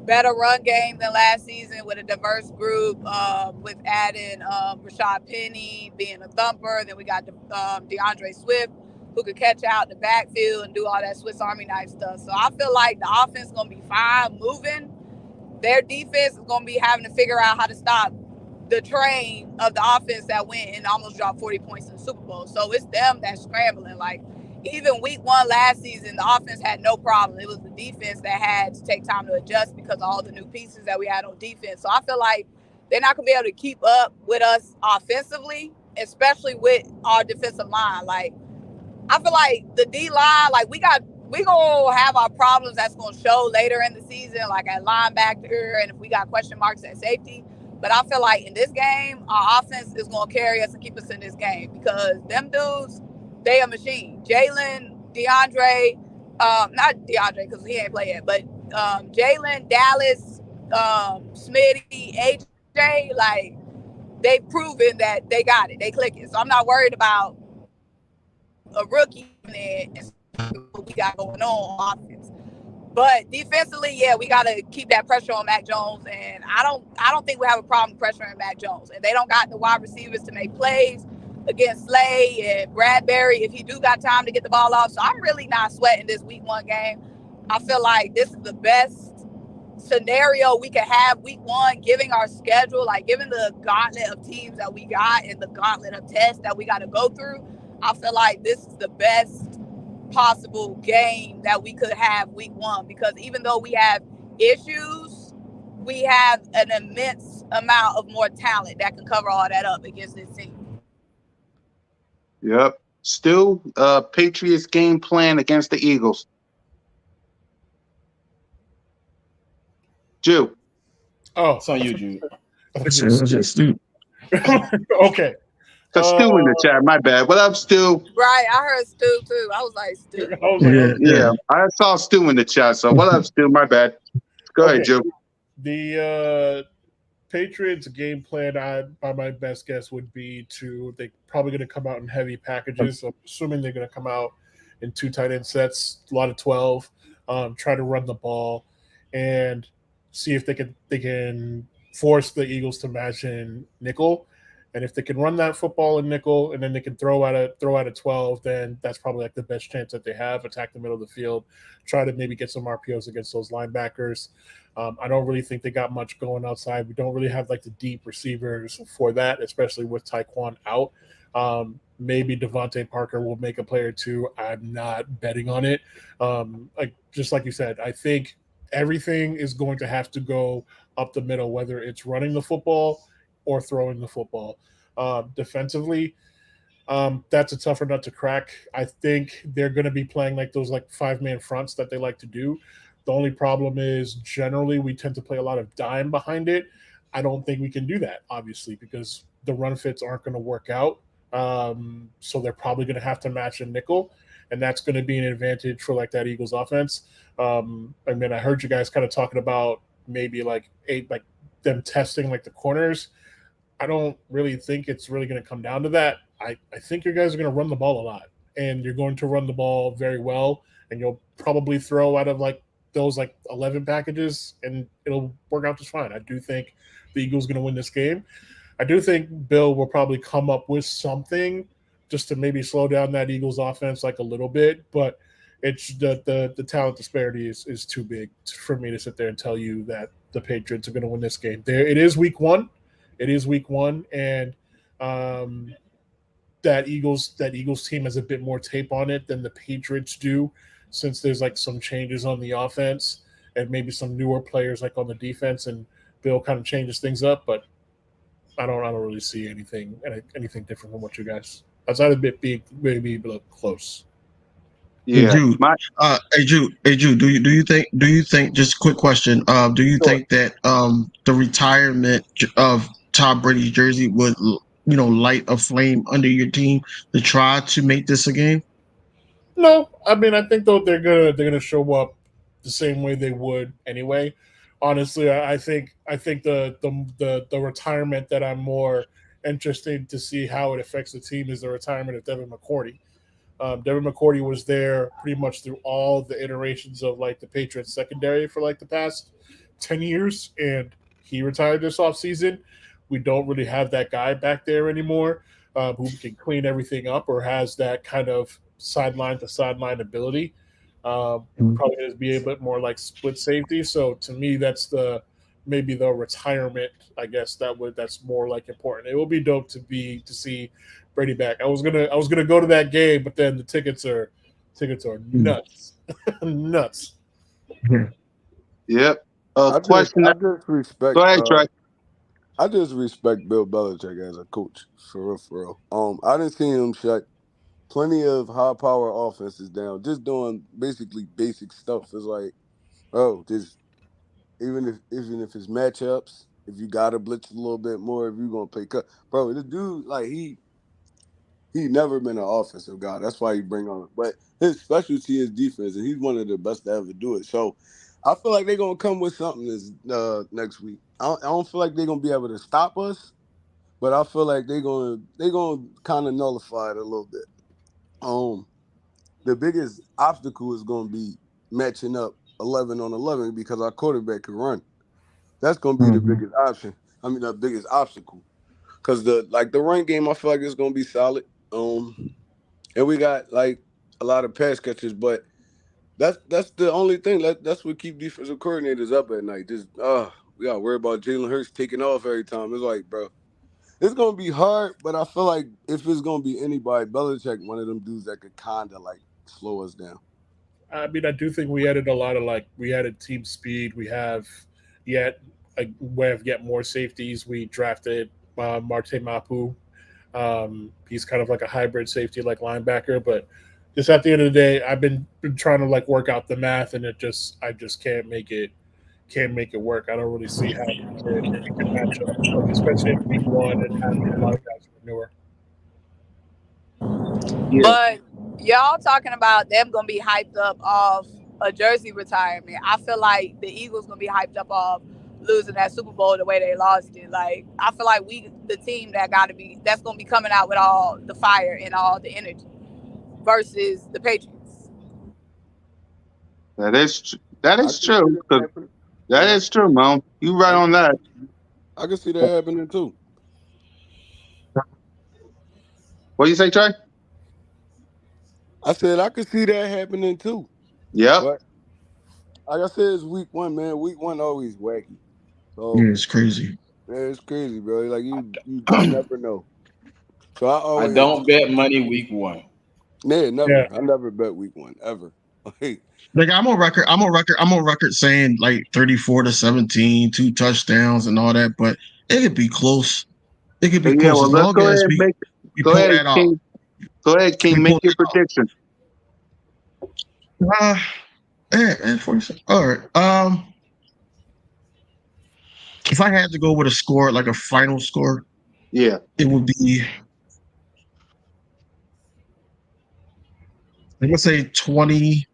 Better run game than last season with a diverse group, with adding Rashad Penny being a thumper. Then we got DeAndre Swift, who could catch out in the backfield and do all that Swiss Army knife stuff. So I feel like the offense is going to be fine moving. Their defense is going to be having to figure out how to stop the train of the offense that went and almost dropped 40 points in the Super Bowl. So it's them that's scrambling. Like, even week one last season, the offense had no problem. It was the defense that had to take time to adjust because of all the new pieces that we had on defense. So I feel like they're not gonna be able to keep up with us offensively, especially with our defensive line. Like I feel like the D line, like we gonna have our problems that's gonna show later in the season, like at linebacker, and if we got question marks at safety. But I feel like in this game, our offense is gonna carry us and keep us in this game because them dudes, they a machine. Jalen, DeAndre, not DeAndre because he ain't play yet, but Jalen, Dallas, Smitty, AJ, like they've proven that they got it. They click it. So I'm not worried about a rookie and what we got going on offense. But defensively, yeah, we got to keep that pressure on Mac Jones, and I don't think we have a problem pressuring Mac Jones. And they don't got the wide receivers to make plays against Slay and Bradbury if he do got time to get the ball off. So I'm really not sweating this week 1 game. I feel like this is the best scenario we could have week 1, giving our schedule, like given the gauntlet of teams that we got and the gauntlet of tests that we got to go through. I feel like this is the best possible game that we could have week 1 because even though we have issues, we have an immense amount of more talent that can cover all that up against this team. Yep. Still, Patriots game plan against the Eagles. Jew. Oh, It's on you, Jude. It's just stupid. Okay. Stu in the chat. My bad. What up, Stu? Right, I heard Stu too. I was like, Stu. I was like, Yeah, I saw Stu in the chat. So what up, Stu? My bad. Go ahead, Jew. The Patriots game plan, by my best guess, would be they're probably going to come out in heavy packages. So I'm assuming they're going to come out in 2 tight end sets, a lot of 12, try to run the ball, and see if they can force the Eagles to match in nickel. And if they can run that football in nickel and then they can throw out a 12, then that's probably like the best chance that they have. Attack the middle of the field, try to maybe get some RPOs against those linebackers. I don't really think they got much going outside. We don't really have like the deep receivers for that, especially with Tyquan out. Maybe Devontae Parker will make a play or two. I'm not betting on it. Just like you said, I think everything is going to have to go up the middle, whether it's running the football or throwing the football. Defensively, that's a tougher nut to crack. I think they're going to be playing like those like 5-man fronts that they like to do. The only problem is generally we tend to play a lot of dime behind it. I don't think we can do that, obviously, because the run fits aren't going to work out. So they're probably going to have to match a nickel, and that's going to be an advantage for like that Eagles offense. I mean, I heard you guys kind of talking about maybe like them testing like the corners. I don't really think it's really going to come down to that. I think you guys are going to run the ball a lot, and you're going to run the ball very well, and you'll probably throw out of like those like 11 packages, and it'll work out just fine. I do think the Eagles are going to win this game. I do think Bill will probably come up with something just to maybe slow down that Eagles offense like a little bit, but it's the talent disparity is too big for me to sit there and tell you that the Patriots are going to win this game. It is week 1. It is week 1, and that Eagles team has a bit more tape on it than the Patriots do, since there's like some changes on the offense and maybe some newer players like on the defense, and Bill kind of changes things up. But I don't really see anything different from what you guys outside of it being maybe close. Yeah, Hey Jude, do you think just a quick question, do you think that the retirement of Tom Brady's jersey would light a flame under your team to try to make this a game? No, I mean I think though they're gonna show up the same way they would anyway. Honestly, I think the retirement that I'm more interested to see how it affects the team is the retirement of Devin McCourty. Devin McCourty was there pretty much through all the iterations of like the Patriots secondary for like the past 10 years, and he retired this offseason. We don't really have that guy back there anymore who can clean everything up or has that kind of sideline to sideline ability. Probably going to be a bit more like split safety. So to me, that's maybe the retirement. I guess that's more like important. It will be dope to see Brady back. I was gonna go to that game, but then the tickets are nuts, nuts. Yep. I Question. just respect. Go ahead, Trey. I just respect Bill Belichick as a coach, for real, for real. I didn't see him shut plenty of high power offenses down, just doing basically basic stuff. It's like, oh, just even if it's matchups, if you gotta blitz a little bit more, if you're gonna play cut, bro, this dude like he never been an offensive guy. That's why he bring on. But his specialty is defense, and he's one of the best to ever do it. So I feel like they're gonna come with something this next week. I don't feel like they're gonna be able to stop us, but I feel like they're gonna kind of nullify it a little bit. The biggest obstacle is gonna be matching up 11 on 11 because our quarterback can run. That's gonna be the Mhm. biggest option. I mean, the biggest obstacle. Cause the run game, I feel like it's gonna be solid. And we got like a lot of pass catchers, but that's the only thing that's what keep defensive coordinators up at night. Just we gotta worry about Jalen Hurts taking off every time. It's like, bro, it's gonna be hard, but I feel like if it's gonna be anybody, Belichick, one of them dudes that could kinda like slow us down. I mean, I do think we added a lot of we added team speed. We have yet more safeties. We drafted Marte Mapu. He's kind of like a hybrid safety, like linebacker. But just at the end of the day, I've been trying to like work out the math, and I just can't make it work. I don't really see how we can match up, like, especially in week one and having a lot of guys who are newer. Yeah. But y'all talking about them gonna be hyped up off a jersey retirement. I feel like the Eagles gonna be hyped up off losing that Super Bowl the way they lost it. Like I feel like we the team that's gonna be coming out with all the fire and all the energy versus the Patriots. That I is can see true. that 'Cause happening. that Yeah, is true, Mo. You right I on can that. I can see that happening too. What do you say, Trey? I said I could see that happening too. Yep. But like I said, it's week one, man. Week one always wacky. Yeah, So it's crazy. man, it's crazy, bro. Like you just never know. So I I always don't bet money week one. nah, Yeah, never. I never bet week one ever. Like Like I'm on record. I'm on record saying like 34-17, 2 touchdowns and all that, but it could be close. It could be Yeah. close Well, as let's long go ahead as and we make. we Go pull ahead, that out. King. Go ahead, We King. pull Make your that prediction. out. Yeah, man, 47. All right. If I had to go with a score, like a final score, Yeah. it would be, I'm gonna say 29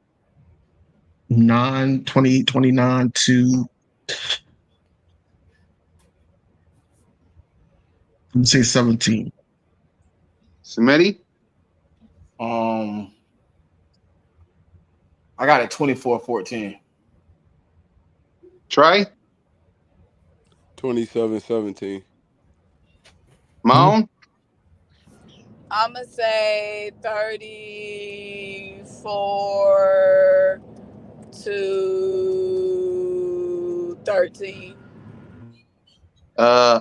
to, I'm gonna say 17. Smitty. Um, I got it 24-14. Trey. 27-17. Moan. I'm gonna say 34 to 13.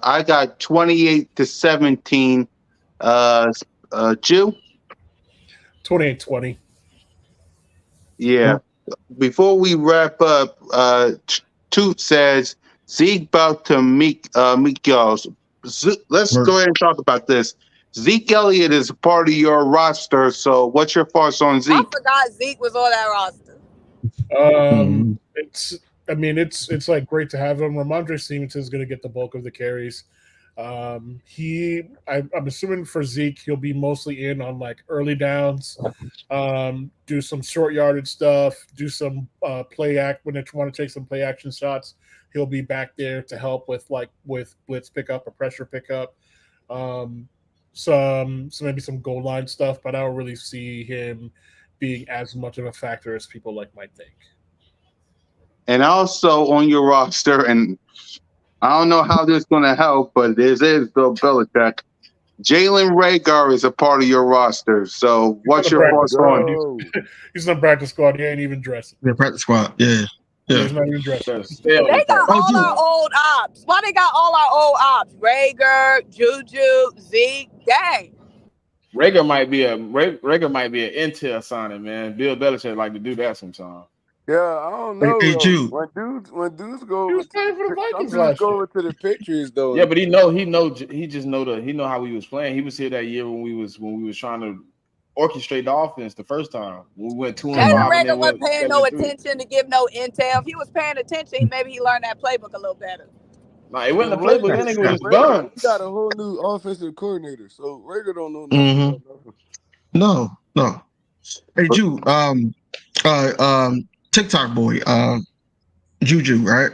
I got 28-17. Jew. 28-20. Yeah. Before we wrap up, Toot says Zeke about to meet y'all. Let's Or, go ahead and talk about this. Zeke Elliott is a part of your roster. So, what's your thoughts on I Zeke? forgot Zeke was on that roster. Mhm. It's I mean it's like great to have him. Ramondre Stevenson is going to get the bulk of the carries. I'm assuming for Zeke he'll be mostly in on like early downs, do some short yardage stuff, do some play act when they want to take some play action shots. He'll be back there to help with blitz pickup or pressure pickup, um, some maybe some goal line stuff. But I don't really see him being as much of a factor as people might think. And also on your roster, and I don't know how this is going to help, but this is Bill Belichick. Jalen Rager is a part of your roster. So, He's on what's the your practice thoughts squad. on? Go. He's on the practice squad. He ain't even dressing. Yeah, practice squad. Yeah. Yeah, Yeah. he's not even dressing. Better stay on the They got practice Oh, all dude. our squad. old ops. Why they got all our old ops? Rager, Juju, Zeke. Dang. Rager might be an Intel signing, man. Bill Belichick like to do that sometimes. Yeah, I don't Hey, know hey though. Jude. When dudes go He over was to playing for the some Vikings dudes last go year. over to the Patriots though. Yeah, but he know how we was playing. He was here that year when we was trying to orchestrate the offense the first time. We went two and Jalen five and Mm. Rager then wasn't went paying no 7-3. attention to give no intel. If he was paying attention, maybe he learned that playbook a little better. Nah, it Shit, wasn't the playbook. That nigga was just Rager, gone. he got a whole new offensive coordinator, so Rager don't know nothing Mm-hmm. about nothing. No, no. Hey Jude, TikTok boy, Juju, right?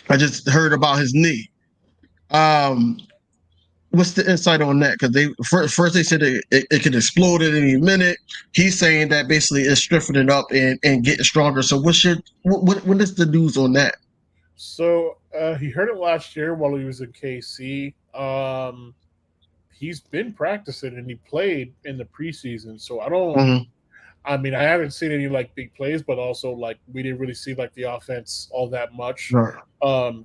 I just heard about his knee. Um, what's the insight on that? Because they first they said it could explode at any minute. He's saying that basically it's strengthening up and getting stronger. So what is the news on that? So he heard it last year while he was in KC. He's been practicing and he played in the preseason. So I don't. Mm-hmm. I mean, I haven't seen any like big plays, but also like we didn't really see like the offense all that much. Right.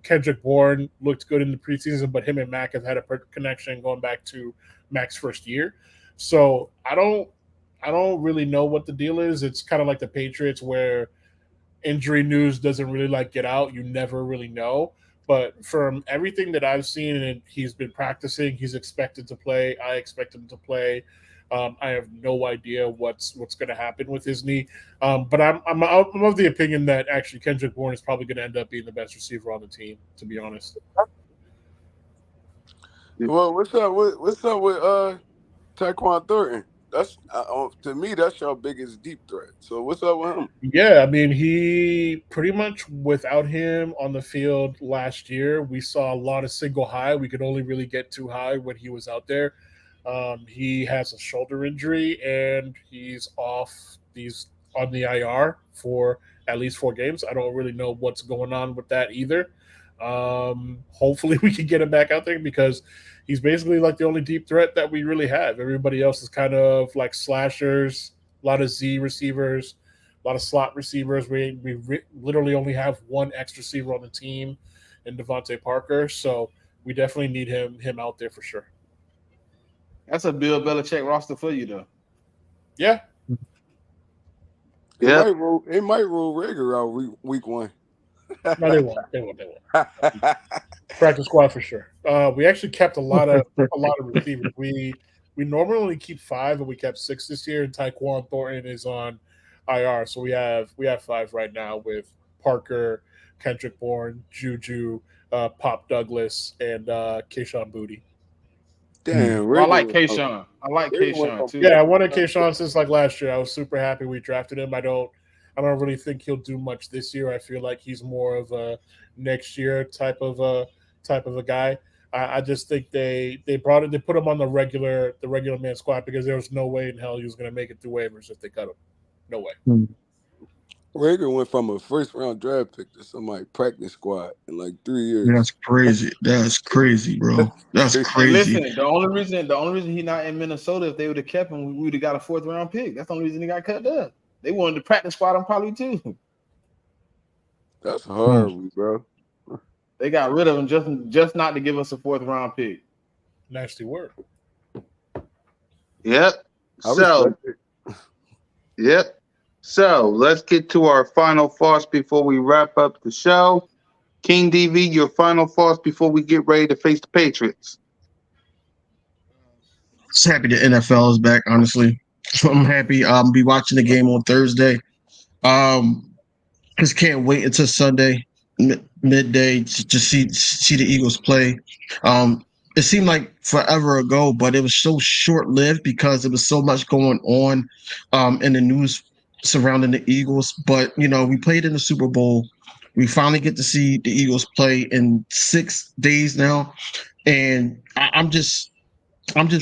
Kendrick Bourne looked good in the preseason, but him and Mac have had a connection going back to Mac's first year. So I don't really know what the deal is. It's kind of like the Patriots where injury news doesn't really like get out. You never really know. But from everything that I've seen, and he's been practicing, he's expected to play. I expect him to play. I have no idea what's going to happen with his knee, but I'm of the opinion that actually Kendrick Bourne is probably going to end up being the best receiver on the team. To be honest, Well, what's up with Tyquan Thornton? That's to me that's your biggest deep threat. So what's up with him? yeah, I mean, he pretty much without him on the field last year, we saw a lot of single high. We could only really get too high when he was out there. He has a shoulder injury and he's off. He's on the IR for at least 4 games. I don't really know what's going on with that either. Hopefully, we can get him back out there because he's basically like the only deep threat that we really have. Everybody else is kind of like slashers, a lot of Z receivers, a lot of slot receivers. We literally only have one X receiver on the team in Devontae Parker, so we definitely need him out there for sure. That's a Bill Belichick roster for you though. Yeah, It Yep. might roll Rager out week one. no, they won't. They won't. They won't. Practice squad for sure. We actually kept a lot of receivers. We normally only keep 5, and we kept 6 this year. And Tyquan Thornton is on IR, so we have 5 right now with Parker, Kendrick Bourne, Juju, Pop Douglas, and Kayshawn Booty. Damn, Well, I like Kayshawn. I like Rager went Kayshawn from too. Yeah, I wanted Kayshawn since like last year. I was super happy we drafted him. I don't really think he'll do much this year. I feel like he's more of a next year type of a guy. I just think they put him on the regular man squad because there was no way in hell he was going to make it through waivers if they cut him. No way. Rager went from a first round draft pick to somebody practice squad in like 3 years. That's crazy. That's crazy, bro. That's Crazy. And crazy. listen, the only reason he not in Minnesota, if they would have kept him, we would have got a 4th round pick. That's the only reason he got cut up. They wanted to practice squad him probably too. That's horrible, bro. They got rid of him just not to give us a 4th round pick. Nasty word. Yep. I So, respect it. yep. So let's get to our final thoughts before we wrap up the show. King DV, your final thoughts before we get ready to face the Patriots. Just happy the NFL is back. Honestly, I'm happy. Be watching the game on Thursday. Um, just can't wait until Sunday midday to see the Eagles play. It seemed like forever ago, but it was so short lived because there was so much going on in the news surrounding the Eagles. But we played in the Super Bowl. We finally get to see the Eagles play in 6 days now, and I'm just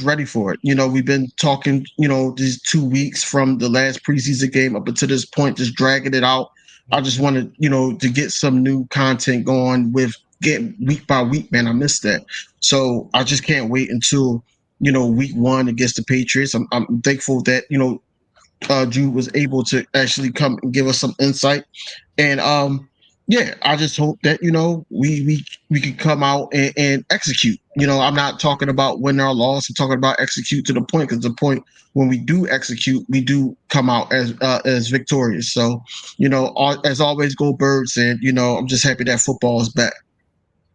ready for it. We've been talking, these 2 weeks from the last preseason game up until this point, just dragging it out. I just wanted, to get some new content going with get week by week, man. I missed that. So I just can't wait until, week 1 against the Patriots. I'm thankful that, Jude was able to actually come and give us some insight. And yeah, I just hope that we we can come out and execute. I'm not talking about win or loss. I'm talking about execute to the point, because the point when we do execute, we do come out as victorious. So, as always, go Birds, and I'm just happy that football is back.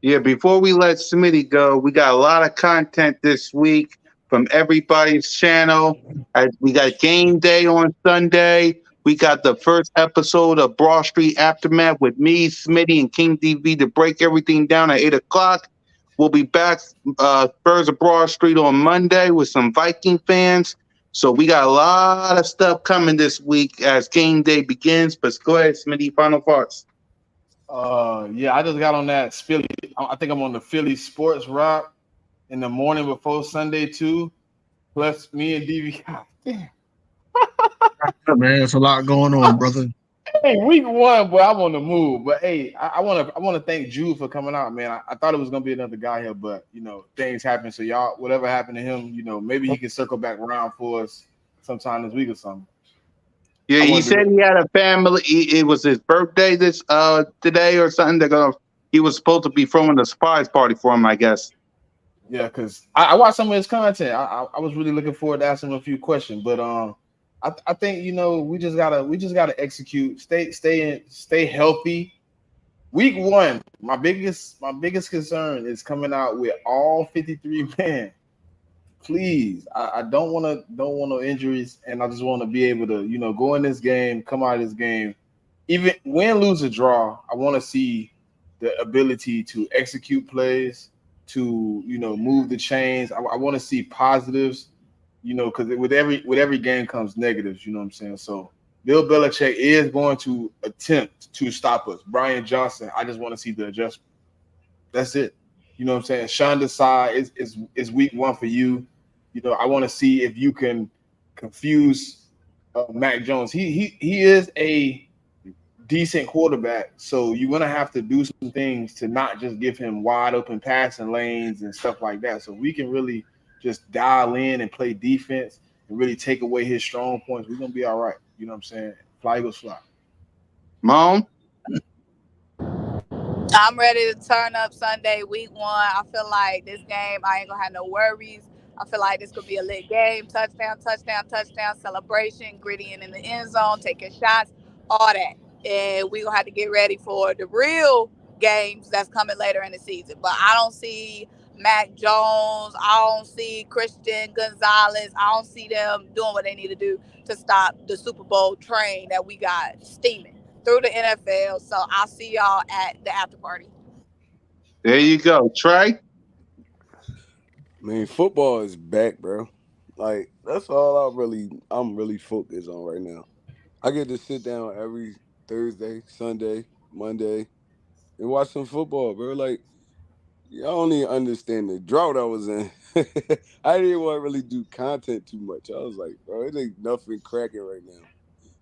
Yeah, before we let Smitty go, we got a lot of content this week from everybody's channel. We got game day on Sunday. We got the first episode of Broad Street Aftermath with me, Smitty, and King DV to break everything down at 8 o'clock. We'll be back Spurs of Broad Street on Monday with some Viking fans. So we got a lot of stuff coming this week as game day begins. But go ahead, Smitty, final thoughts. Yeah, I just got on that Philly. I think I'm on the Philly sports rock in the morning before Sunday too. Plus me and DV. God damn. Yeah, man, it's a lot going on, brother. Hey, week one, boy, I'm on the move. But hey, I wanna thank Jude for coming out, man. I thought it was gonna be another guy here, but things happen. So y'all, whatever happened to him, maybe he can circle back around for us sometime this week or something. Yeah, I he wanted to, said he had a family. It was his birthday this today or something. He was supposed to be throwing a surprise party for him, I guess. yeah, because I watched some of his content. I was really looking forward to asking him a few questions, but I think we just gotta execute, stay healthy. Week one, my biggest concern is coming out with all 53 men. Please, I don't want no injuries, and I just want to be able to go in this game, come out of this game, even win, lose, or draw. I want to see the ability to execute plays, to move the chains. I want to see positives, because with every game comes negatives. You know what I'm saying? So Bill Belichick is going to attempt to stop us. Brian Johnson, I just want to see the adjustment. That's it. You know what I'm saying? Sean Desai is week one for you. I want to see if you can confuse Mac Jones. He is a decent quarterback, so you're gonna have to do some things to not just give him wide open passing lanes and stuff like that. So we can really just dial in and play defense and really take away his strong points. We're gonna be all right. You know what I'm saying? Fly Eagles fly. Mom? I'm ready to turn up Sunday, week one. I feel like this game, I ain't gonna have no worries. I feel like this could be a lit game. Touchdown, touchdown, touchdown, celebration, gritty and in the end zone, taking shots, all that. And we gonna have to get ready for the real games that's coming later in the season. But I don't see Mac Jones, I don't see Christian Gonzalez, I don't see them doing what they need to do to stop the Super Bowl train that we got steaming through the NFL. So I'll see y'all at the after party. There you go. Trey? I mean, football is back, bro. Like that's all I'm really focused on right now. I get to sit down every Thursday, Sunday, Monday, and watch some football, bro. Like y'all don't even understand the drought I was in. I didn't want to really do content too much. I was like, bro, it ain't nothing cracking right now.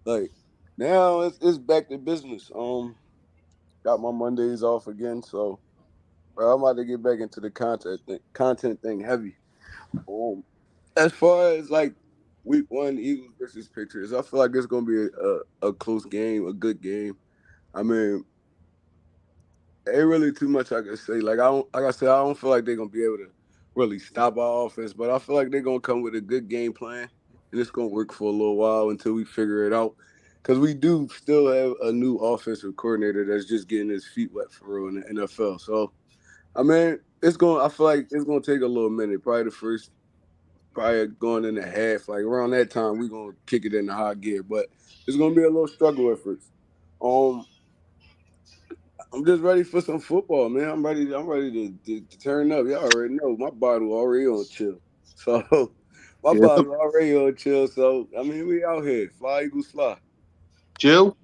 Like now it's back to business. Got my Mondays off again, so bro, I'm about to get back into the content thing heavy. Um, as far as like week one, Eagles versus Patriots, I feel like it's gonna be a close game, a good game. I mean, ain't really too much I can say. Like I said, I don't feel like they're gonna be able to really stop our offense, but I feel like they're gonna come with a good game plan, and it's gonna work for a little while until we figure it out. Because we do still have a new offensive coordinator that's just getting his feet wet for real in the NFL. So I mean, it's going. I feel like it's gonna take a little minute. Probably the first, probably going in the half. Like around that time, we're gonna kick it in the high gear. But it's gonna be a little struggle at first. Um, I'm just ready for some football, man. I'm ready. I'm ready to turn up. Y'all already know my bottle already on chill. So my Yeah. bottle already on chill. So I mean, we out here. Fly Eagles fly. Jill?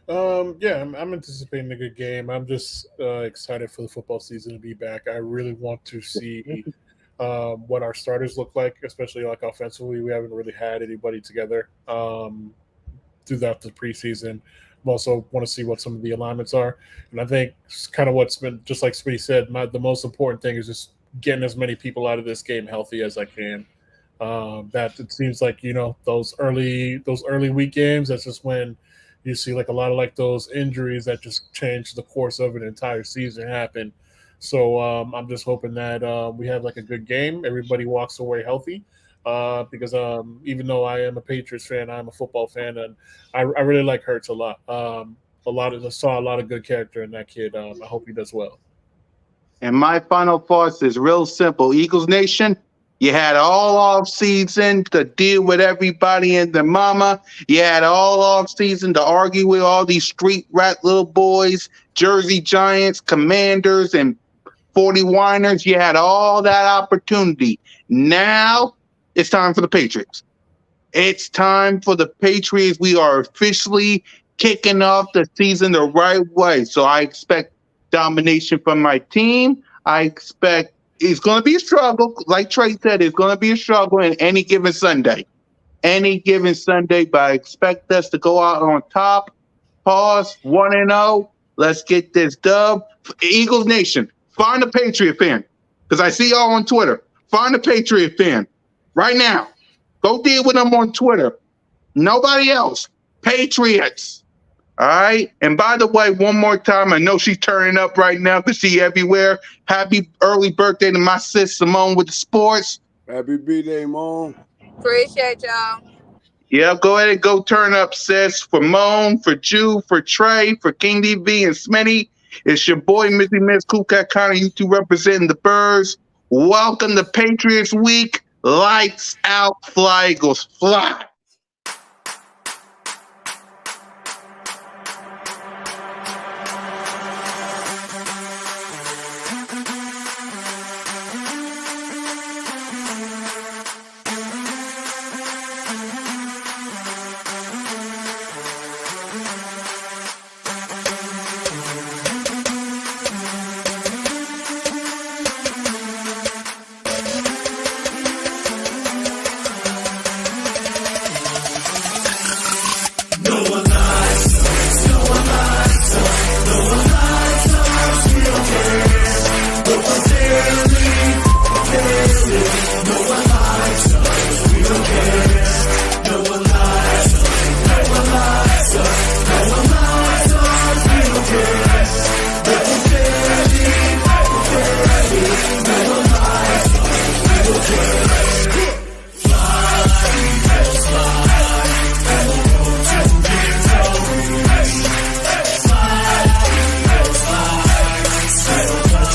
Yeah, I'm anticipating a good game. I'm just excited for the football season to be back. I really want to see what our starters look like, especially like offensively. We haven't really had anybody together throughout the preseason. I also want to see what some of the alignments are, and I think it's kind of what's been just like Speedy said. The most important thing is just getting as many people out of this game healthy as I can. That it seems like those early week games. That's just when you see like a lot of like those injuries that just change the course of an entire season happen. So I'm just hoping that we have like a good game. Everybody walks away healthy. Because even though I am a Patriots fan, I'm a football fan, and I really like Hurts a lot. I saw a lot of good character in that kid. I hope he does well. And my final thoughts is real simple. Eagles Nation, you had all off season to deal with everybody and their mama. You had all off season to argue with all these street rat little boys, Jersey Giants, Commanders, and 40 whiners. You had all that opportunity. Now it's time for the Patriots. It's time for the Patriots. We are officially kicking off the season the right way. So I expect domination from my team. I expect it's going to be a struggle. Like Trey said, it's going to be a struggle in any given Sunday. Any given Sunday, but I expect us to go out on top. Pause, 1-0. Let's get this dub. Eagles Nation, find a Patriot fan. Because I see y'all on Twitter. Find a Patriot fan right now. Go deal with them on Twitter. Nobody else. Patriots. All right. And by the way, one more time, I know she's turning up right now because she everywhere. Happy early birthday to my sis Simone with the sports. Happy birthday, Mom. Appreciate y'all. Yeah, go ahead and go turn up, sis. For Moan, for Jew, for Trey, for King DV and Smitty. It's your boy, Missy Miss Kukat Connor, you two representing the birds. Welcome to Patriots Week. Lights out, fly Eagles, fly.